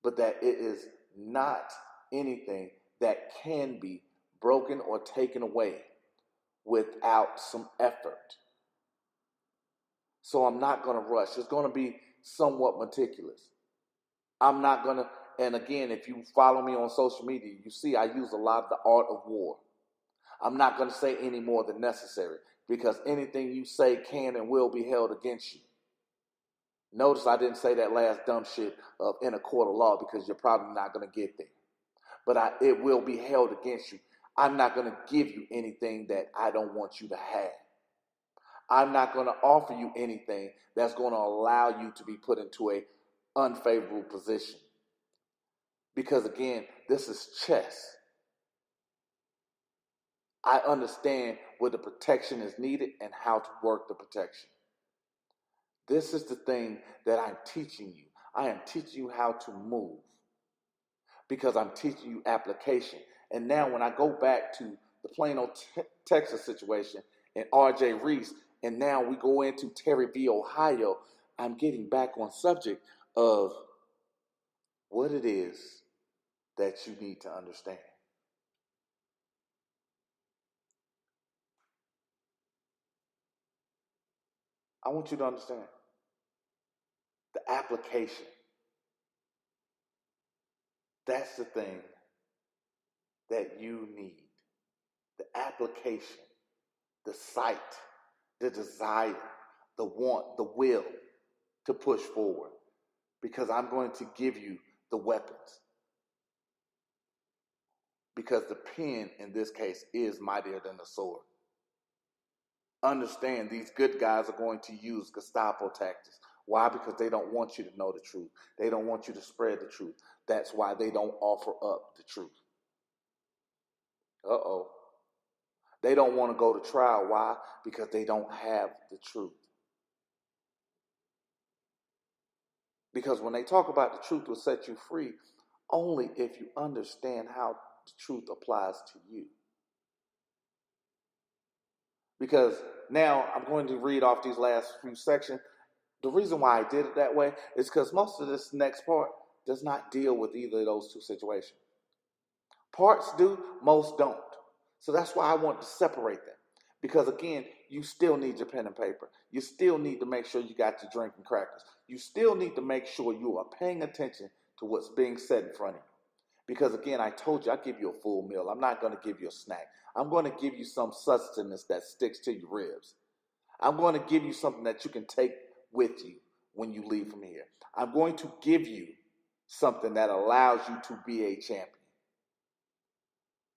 but that it is not anything that can be broken or taken away without some effort. So I'm not going to rush. It's going to be somewhat meticulous. I'm not going to, and again, if you follow me on social media, you see I use a lot of the art of war. I'm not going to say any more than necessary, because anything you say can and will be held against you. Notice I didn't say that last dumb shit of in a court of law, because you're probably not going to get there. But it will be held against you. I'm not going to give you anything that I don't want you to have. I'm not going to offer you anything that's going to allow you to be put into an unfavorable position. Because again, this is chess. I understand where the protection is needed and how to work the protection. This is the thing that I'm teaching you. I am teaching you how to move, because I'm teaching you application. And now when I go back to the Plano, Texas situation and R.J. Reese, and now we go into Terry V, Ohio, I'm getting back on subject of what it is that you need to understand. I want you to understand the application. That's the thing that you need. The application, the sight, the desire, the want, the will to push forward. Because I'm going to give you the weapons. Because the pen, in this case, is mightier than the sword. Understand, these good guys are going to use Gestapo tactics. Why? Because they don't want you to know the truth. They don't want you to spread the truth. That's why they don't offer up the truth. Uh-oh. They don't want to go to trial. Why? Because they don't have the truth. Because when they talk about the truth will set you free, only if you understand how the truth applies to you. Because now I'm going to read off these last few sections. The reason why I did it that way is because most of this next part does not deal with either of those two situations. Parts do, most don't. So that's why I want to separate them. Because again, you still need your pen and paper. You still need to make sure you got your drink and crackers. You still need to make sure you are paying attention to what's being said in front of you. Because again, I told you I give you a full meal. I'm not going to give you a snack. I'm going to give you some sustenance that sticks to your ribs. I'm going to give you something that you can take with you when you leave from here. I'm going to give you something that allows you to be a champion.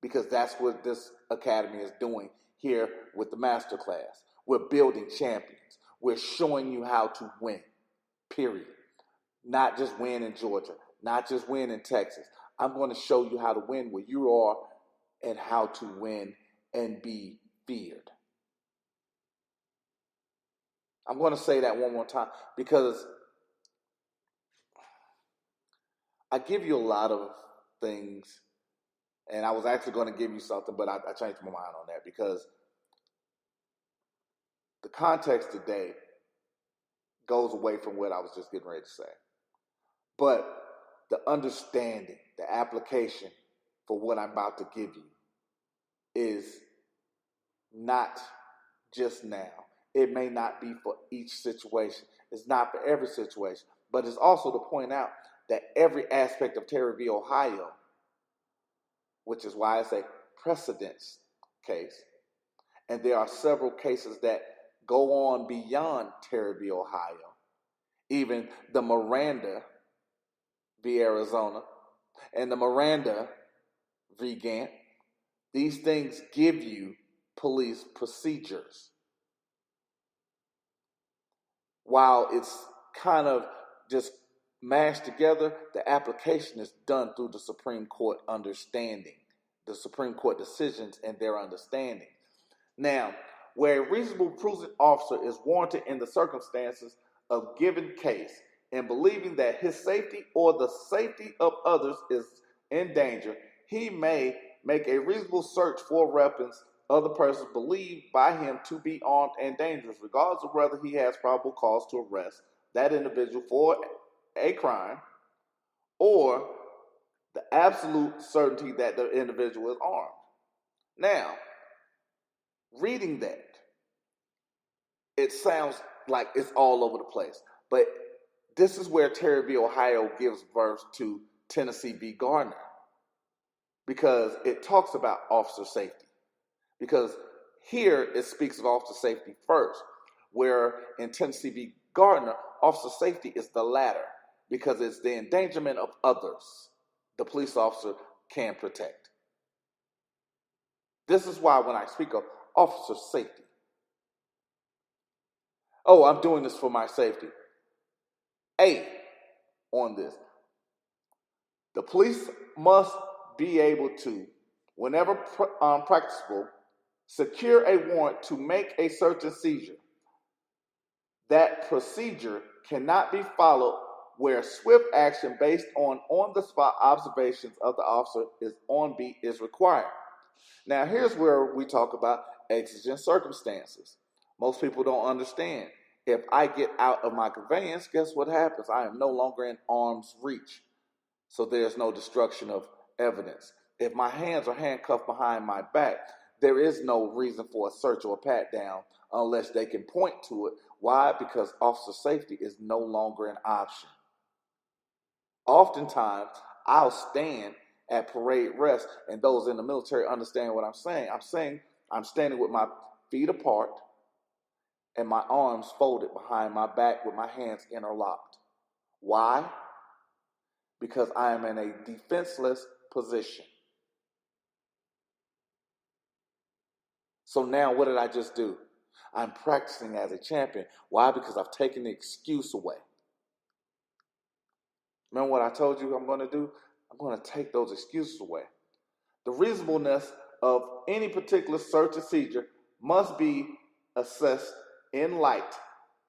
Because that's what this academy is doing here with the masterclass. We're building champions. We're showing you how to win, period. Not just win in Georgia, not just win in Texas. I'm going to show you how to win where you are and how to win and be feared. I'm going to say that one more time because I give you a lot of things, and I was actually going to give you something, but I changed my mind on that because the context today goes away from what I was just getting ready to say. But the understanding, the application for what I'm about to give you is not just now. It may not be for each situation. It's not for every situation. But it's also to point out that every aspect of Terry v. Ohio, which is why it's a precedence case, and there are several cases that go on beyond Terry v. Ohio, even the Miranda v. Arizona and the Miranda v. Gant. These things give you police procedures. While it's kind of just mashed together, the application is done through the Supreme Court understanding, the Supreme Court decisions and their understanding. Now, where a reasonable prudent officer is warranted in the circumstances a given case and believing that his safety or the safety of others is in danger, he may make a reasonable search for weapons other persons believe by him to be armed and dangerous, regardless of whether he has probable cause to arrest that individual for a crime or the absolute certainty that the individual is armed. Now, reading that, it sounds like it's all over the place, but this is where Terry v. Ohio gives birth to Tennessee v. Gardner, because it talks about officer safety. Because here it speaks of officer safety first, where in Tennessee v. Gardner, officer safety is the latter, because it's the endangerment of others the police officer can protect. This is why when I speak of officer safety, oh, I'm doing this for my safety. On this, the police must be able to, whenever practicable, secure a warrant to make a search and seizure. That procedure cannot be followed where swift action based on the-spot observations of the officer is on beat is required. Now, here's where we talk about exigent circumstances. Most people don't understand. If I get out of my conveyance, guess what happens? I am no longer in arm's reach. So there's no destruction of evidence. If my hands are handcuffed behind my back, there is no reason for a search or a pat down unless they can point to it. Why? Because officer safety is no longer an option. Oftentimes, I'll stand at parade rest, and those in the military understand what I'm saying. I'm standing with my feet apart and my arms folded behind my back with my hands interlocked. Why? Because I am in a defenseless position. So now what did I just do? I'm practicing as a champion. Why? Because I've taken the excuse away. Remember what I told you I'm going to do? I'm going to take those excuses away. The reasonableness of any particular search or seizure must be assessed in light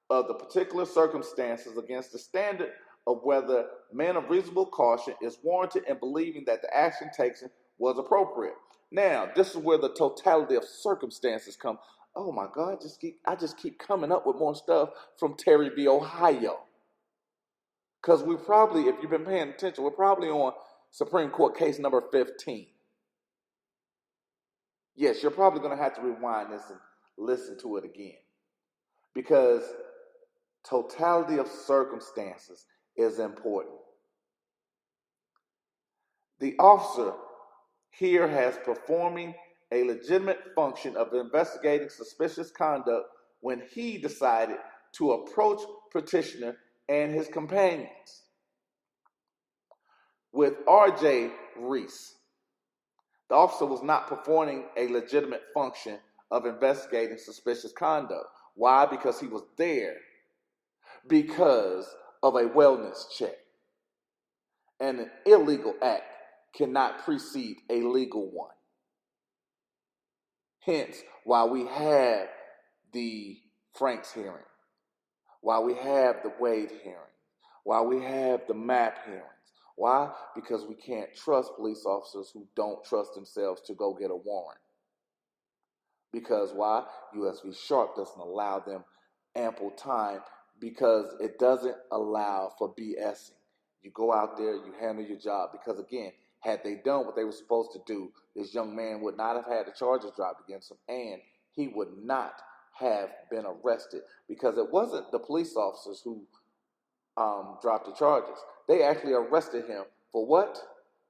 of the particular circumstances against the standard of whether man of reasonable caution is warranted in believing that the action taken was appropriate. Now, this is where the totality of circumstances come. Oh my God, I just keep coming up with more stuff from Terry v. Ohio. Because we probably, if you've been paying attention, we're probably on Supreme Court case number 15. Yes, you're probably going to have to rewind this and listen to it again. Because totality of circumstances is important. The officer here has performing a legitimate function of investigating suspicious conduct when he decided to approach petitioner and his companions. With R.J. Reese, the officer was not performing a legitimate function of investigating suspicious conduct. Why? Because he was there because of a wellness check. And an illegal act cannot precede a legal one. Hence, why we have the Franks hearing, why we have the Wade hearing, why we have the MAP hearings. Why? Because we can't trust police officers who don't trust themselves to go get a warrant. Because why? US v. Sharp doesn't allow them ample time because it doesn't allow for BSing. You go out there, you handle your job. Because again, had they done what they were supposed to do, this young man would not have had the charges dropped against him, and he would not have been arrested. Because it wasn't the police officers who dropped the charges. They actually arrested him for what?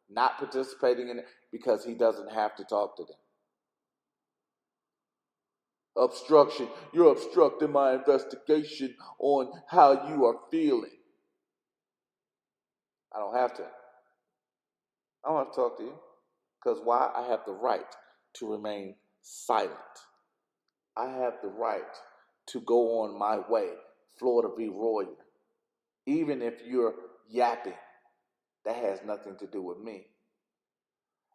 Not participating in it, because he doesn't have to talk to them. Obstruction. You're obstructing my investigation on how you are feeling. I don't have to. I don't have to talk to you. Because why? I have the right to remain silent. I have the right to go on my way. Florida v. Royer. Even if you're yapping, that has nothing to do with me.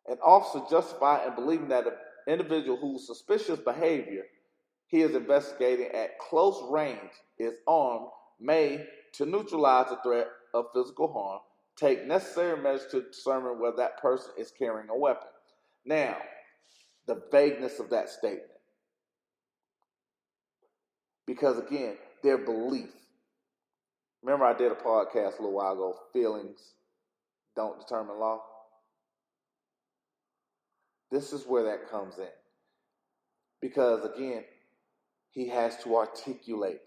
An officer justified in believing that an individual whose suspicious behavior he is investigating at close range is armed may, to neutralize the threat of physical harm, take necessary measures to determine whether that person is carrying a weapon. Now, the vagueness of that statement. Because again, their belief. Remember I did a podcast a little while ago, feelings don't determine law? This is where that comes in. Because again, he has to articulate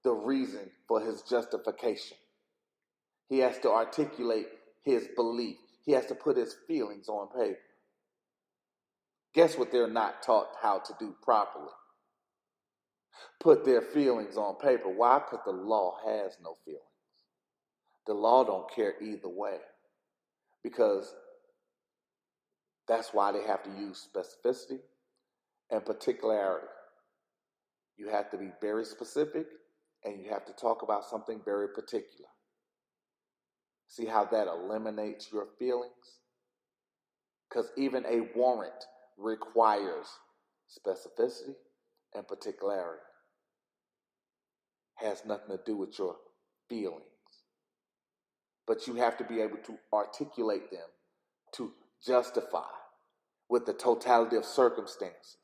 the reason for his justification. He has to articulate his belief. He has to put his feelings on paper. Guess what they're not taught how to do properly? Put their feelings on paper. Why? Because the law has no feelings. The law don't care either way. Because that's why they have to use specificity and particularity. You have to be very specific and you have to talk about something very particular. See how that eliminates your feelings? Because even a warrant requires specificity and particularity. Has nothing to do with your feelings. But you have to be able to articulate them to justify with the totality of circumstances.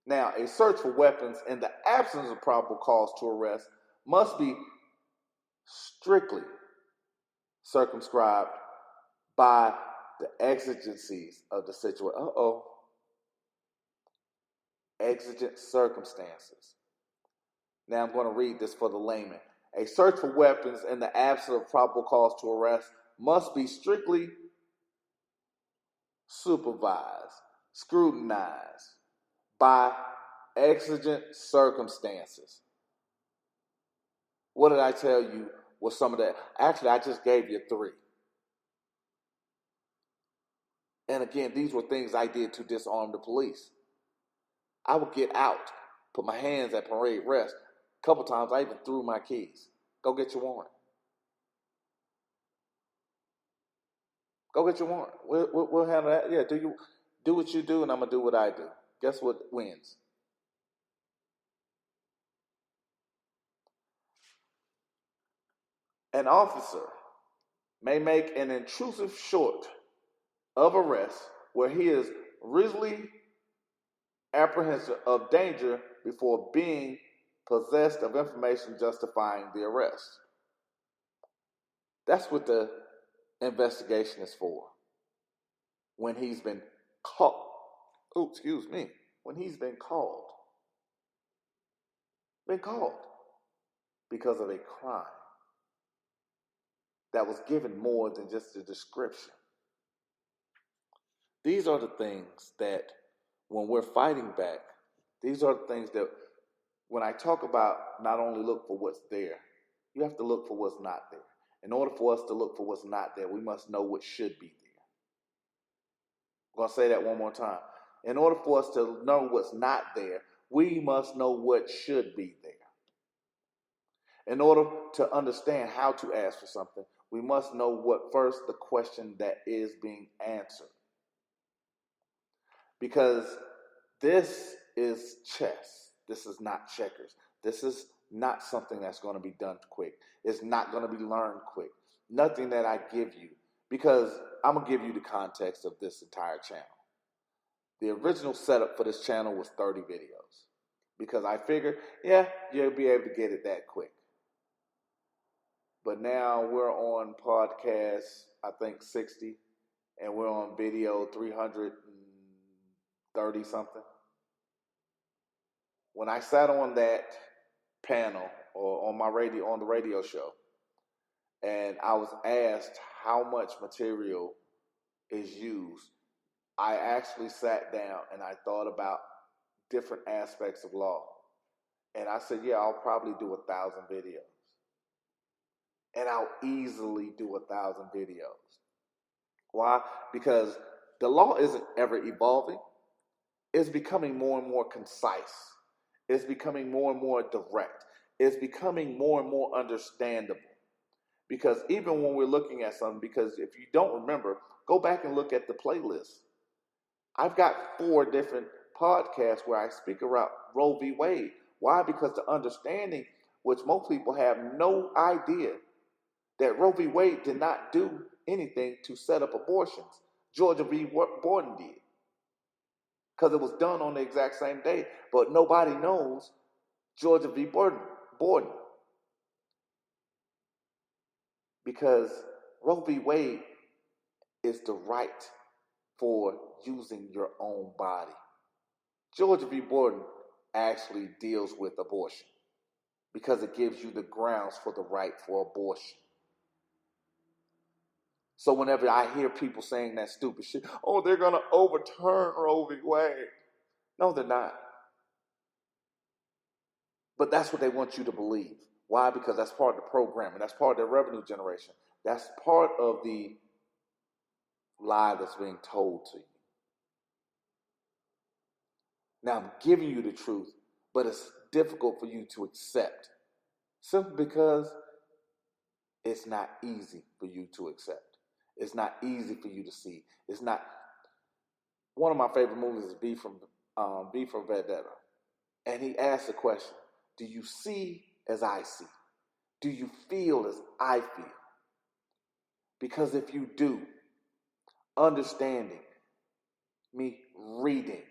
Now, a search for weapons in the absence of probable cause to arrest must be strictly circumscribed by the exigencies of the situation. Exigent circumstances. Now I'm going to read this for the layman. A search for weapons in the absence of probable cause to arrest must be strictly supervised, scrutinized by exigent circumstances. What did I tell you was some of that? Actually, I just gave you 3. And again, these were things I did to disarm the police. I would get out, put my hands at parade rest. A couple times I even threw my keys. Go get your warrant. Go get your warrant. We'll handle that. Yeah, do what you do and I'm going to do what I do. Guess what wins? An officer may make an intrusive short of arrest where he is reasonably apprehensive of danger before being possessed of information justifying the arrest. That's what the investigation is for. When he's been caught, when he's been called because of a crime that was given more than just a description. These are the things that when we're fighting back, these are the things that when I talk about not only look for what's there, you have to look for what's not there. In order for us to look for what's not there, we must know what should be there. I'm going to say that one more time. In order for us to know what's not there, we must know what should be there. In order to understand how to ask for something, we must know what first the question that is being answered. Because this is chess. This is not checkers. This is not something that's going to be done quick. It's not going to be learned quick. Nothing that I give you, because I'm going to give you the context of this entire channel. The original setup for this channel was 30 videos. Because I figured, you'll be able to get it that quick. But now we're on podcast, I think 60, and we're on video 330 something. When I sat on that panel or on the radio show, and I was asked how much material is used, I actually sat down and I thought about different aspects of law. And I said, I'll probably do 1,000 videos. And I'll easily do 1,000 videos. Why? Because the law isn't ever evolving. It's becoming more and more concise. It's becoming more and more direct. It's becoming more and more understandable. Because even when we're looking at something, because if you don't remember, go back and look at the playlist. I've got 4 different podcast where I speak about Roe v. Wade. Why? Because the understanding, which most people have no idea, that Roe v. Wade did not do anything to set up abortions. Georgia v. Borden did, because it was done on the exact same day. But nobody knows Georgia v. Borden, because Roe v. Wade is the right for using your own body. Georgia v. Borden actually deals with abortion because it gives you the grounds for the right for abortion. So whenever I hear people saying that stupid shit, oh, they're going to overturn Roe v. Wade. No, they're not. But that's what they want you to believe. Why? Because that's part of the programming. That's part of their revenue generation. That's part of the lie that's being told to you. Now, I'm giving you the truth, but it's difficult for you to accept. Simply because it's not easy for you to accept. It's not easy for you to see. It's not. One of my favorite movies is B for Vendetta. And he asks the question, do you see as I see? Do you feel as I feel? Because if you do, understanding, me reading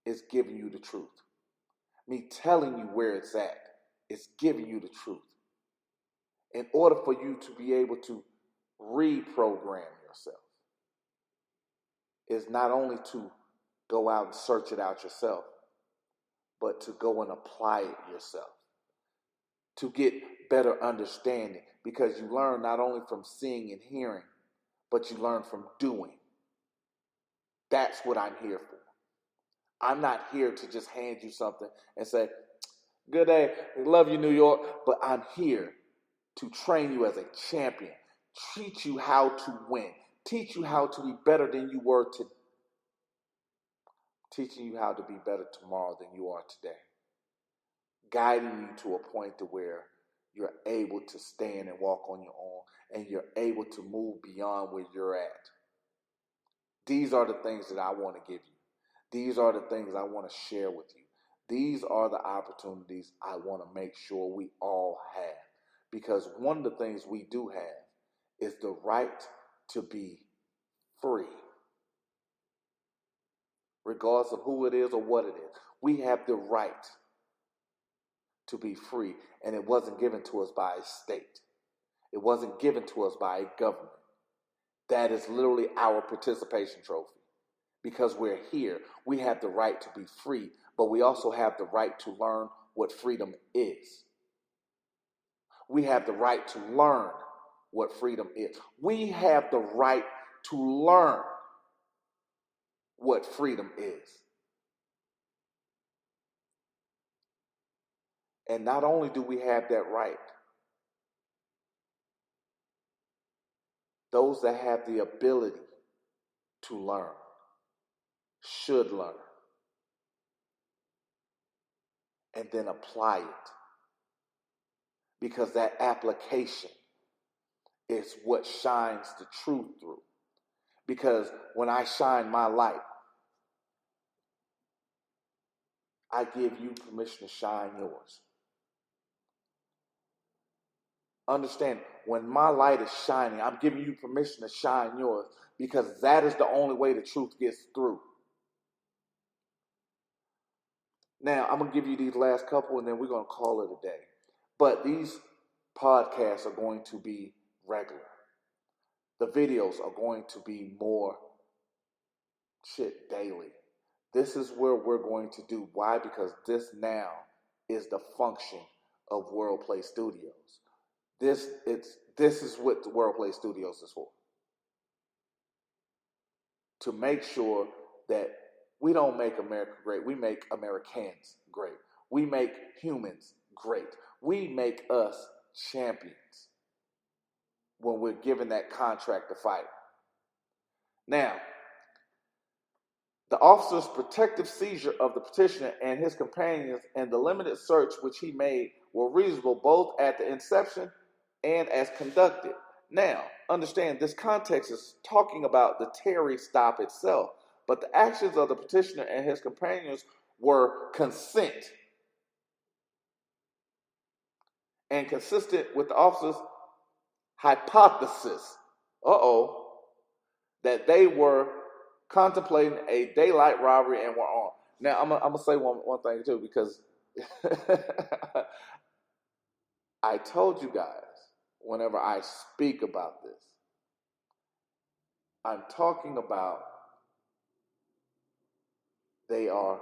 is giving you the truth. Me telling you where it's at is giving you the truth. In order for you to be able to reprogram yourself, is not only to go out and search it out yourself, but to go and apply it yourself. To get better understanding, because you learn not only from seeing and hearing, but you learn from doing. That's what I'm here for. I'm not here to just hand you something and say, good day, love you, New York, but I'm here to train you as a champion, teach you how to win, teach you how to be better than you were today, teaching you how to be better tomorrow than you are today, guiding you to a point to where you're able to stand and walk on your own, and you're able to move beyond where you're at. These are the things that I want to give you. These are the things I want to share with you. These are the opportunities I want to make sure we all have. Because one of the things we do have is the right to be free. Regardless of who it is or what it is. We have the right to be free. And it wasn't given to us by a state. It wasn't given to us by a government. That is literally our participation trophy. Because we're here, we have the right to be free, but we also have the right to learn what freedom is. We have the right to learn what freedom is. We have the right to learn what freedom is. And not only do we have that right, those that have the ability to learn should learn and then apply it, because that application is what shines the truth through. Because when I shine my light, I give you permission to shine yours. Understand, when my light is shining, I'm giving you permission to shine yours, because that is the only way the truth gets through. Now, I'm going to give you these last couple, and then we're going to call it a day. But these podcasts are going to be regular. The videos are going to be more daily. This is where we're going to do. Why? Because this now is the function of World Play Studios. This is what the World Play Studios is for. To make sure that we don't make America great. We make Americans great. We make humans great. We make us champions when we're given that contract to fight. Now, the officer's protective seizure of the petitioner and his companions and the limited search which he made were reasonable both at the inception and as conducted. Now, understand, this context is talking about the Terry stop itself. but the actions of the petitioner and his companions were consent and consistent with the officer's hypothesis, that they were contemplating a daylight robbery and were armed. Now, I'm going to say one thing too, because I told you guys, whenever I speak about this, I'm talking about they are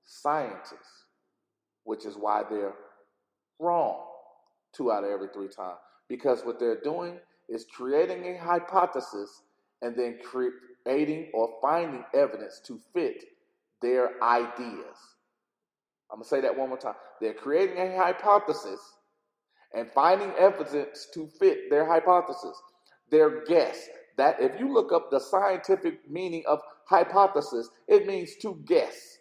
scientists, which is why they're wrong 2 out of every 3 times. Because what they're doing is creating a hypothesis and then creating or finding evidence to fit their ideas. I'm going to say that one more time. They're creating a hypothesis and finding evidence to fit their hypothesis, their guess. That if you look up the scientific meaning of hypothesis, it means to guess.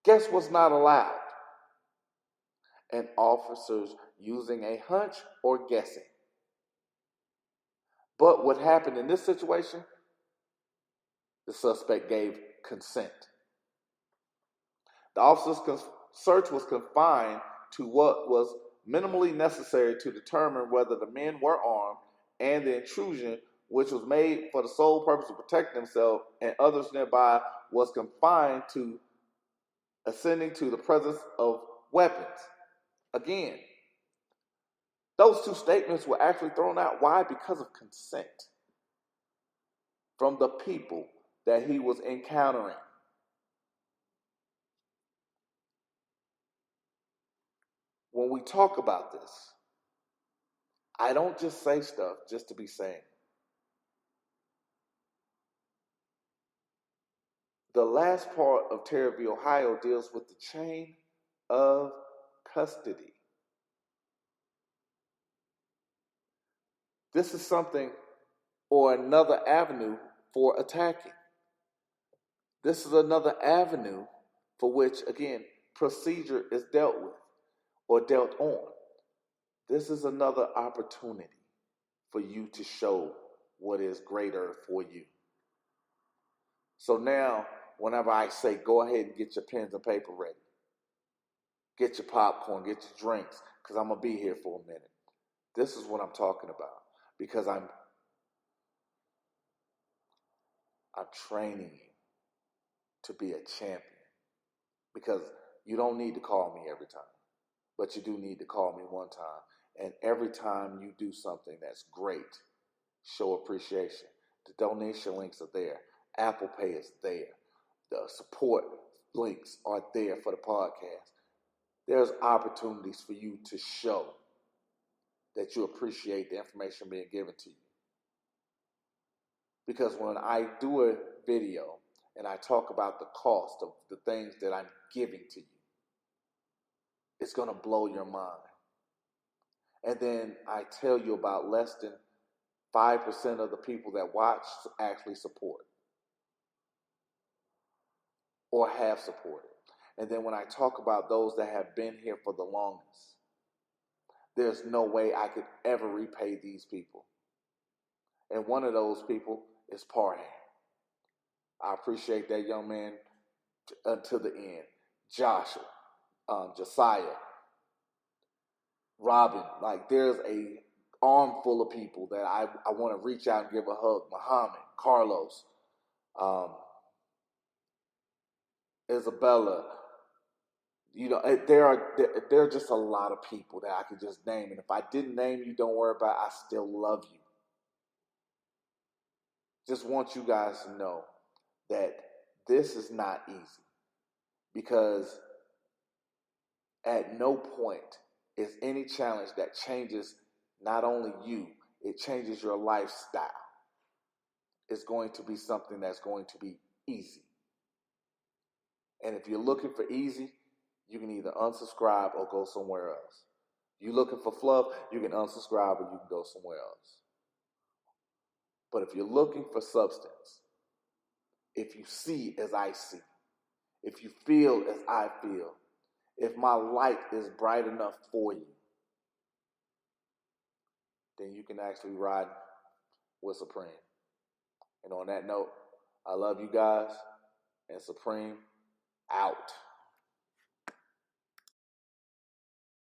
Guess was not allowed. And officers using a hunch or guessing. But what happened in this situation? The suspect gave consent. The officer's search was confined to what was minimally necessary to determine whether the men were armed, and the intrusion, which was made for the sole purpose of protecting themselves and others nearby, was confined to ascending to the presence of weapons. Again, those 2 statements were actually thrown out. Why? Because of consent from the people that he was encountering. When we talk about this, I don't just say stuff just to be saying. The last part of Terry v. Ohio deals with the chain of custody. This is something or another avenue for attacking. This is another avenue for which, again, procedure is dealt with or dealt on. This is another opportunity for you to show what is greater for you. So now, whenever I say go ahead and get your pens and paper ready, get your popcorn, get your drinks, because I'm going to be here for a minute. This is what I'm talking about, because I'm training you to be a champion, because you don't need to call me every time, but you do need to call me one time. And every time you do something that's great, show appreciation. The donation links are there. Apple Pay is there. The support links are there for the podcast. There's opportunities for you to show that you appreciate the information being given to you. Because when I do a video and I talk about the cost of the things that I'm giving to you, it's going to blow your mind. And then I tell you about less than 5% of the people that watch actually support or have supported. And then when I talk about those that have been here for the longest, there's no way I could ever repay these people. And one of those people is Parham. I appreciate that young man until the end. Joshua, Josiah, Robin. Like, there's a armful of people that I want to reach out and give a hug. Muhammad, Carlos, Isabella. You know, there are just a lot of people that I could just name. And if I didn't name you, don't worry about it. I still love you. Just want you guys to know that this is not easy, because at no point is any challenge that changes not only you, it changes your lifestyle. It's going to be something that's going to be easy. And if you're looking for easy, you can either unsubscribe or go somewhere else. You're looking for fluff, you can unsubscribe or you can go somewhere else. But if you're looking for substance, if you see as I see, if you feel as I feel, if my light is bright enough for you, then you can actually ride with Supreme. And on that note, I love you guys, and Supreme out.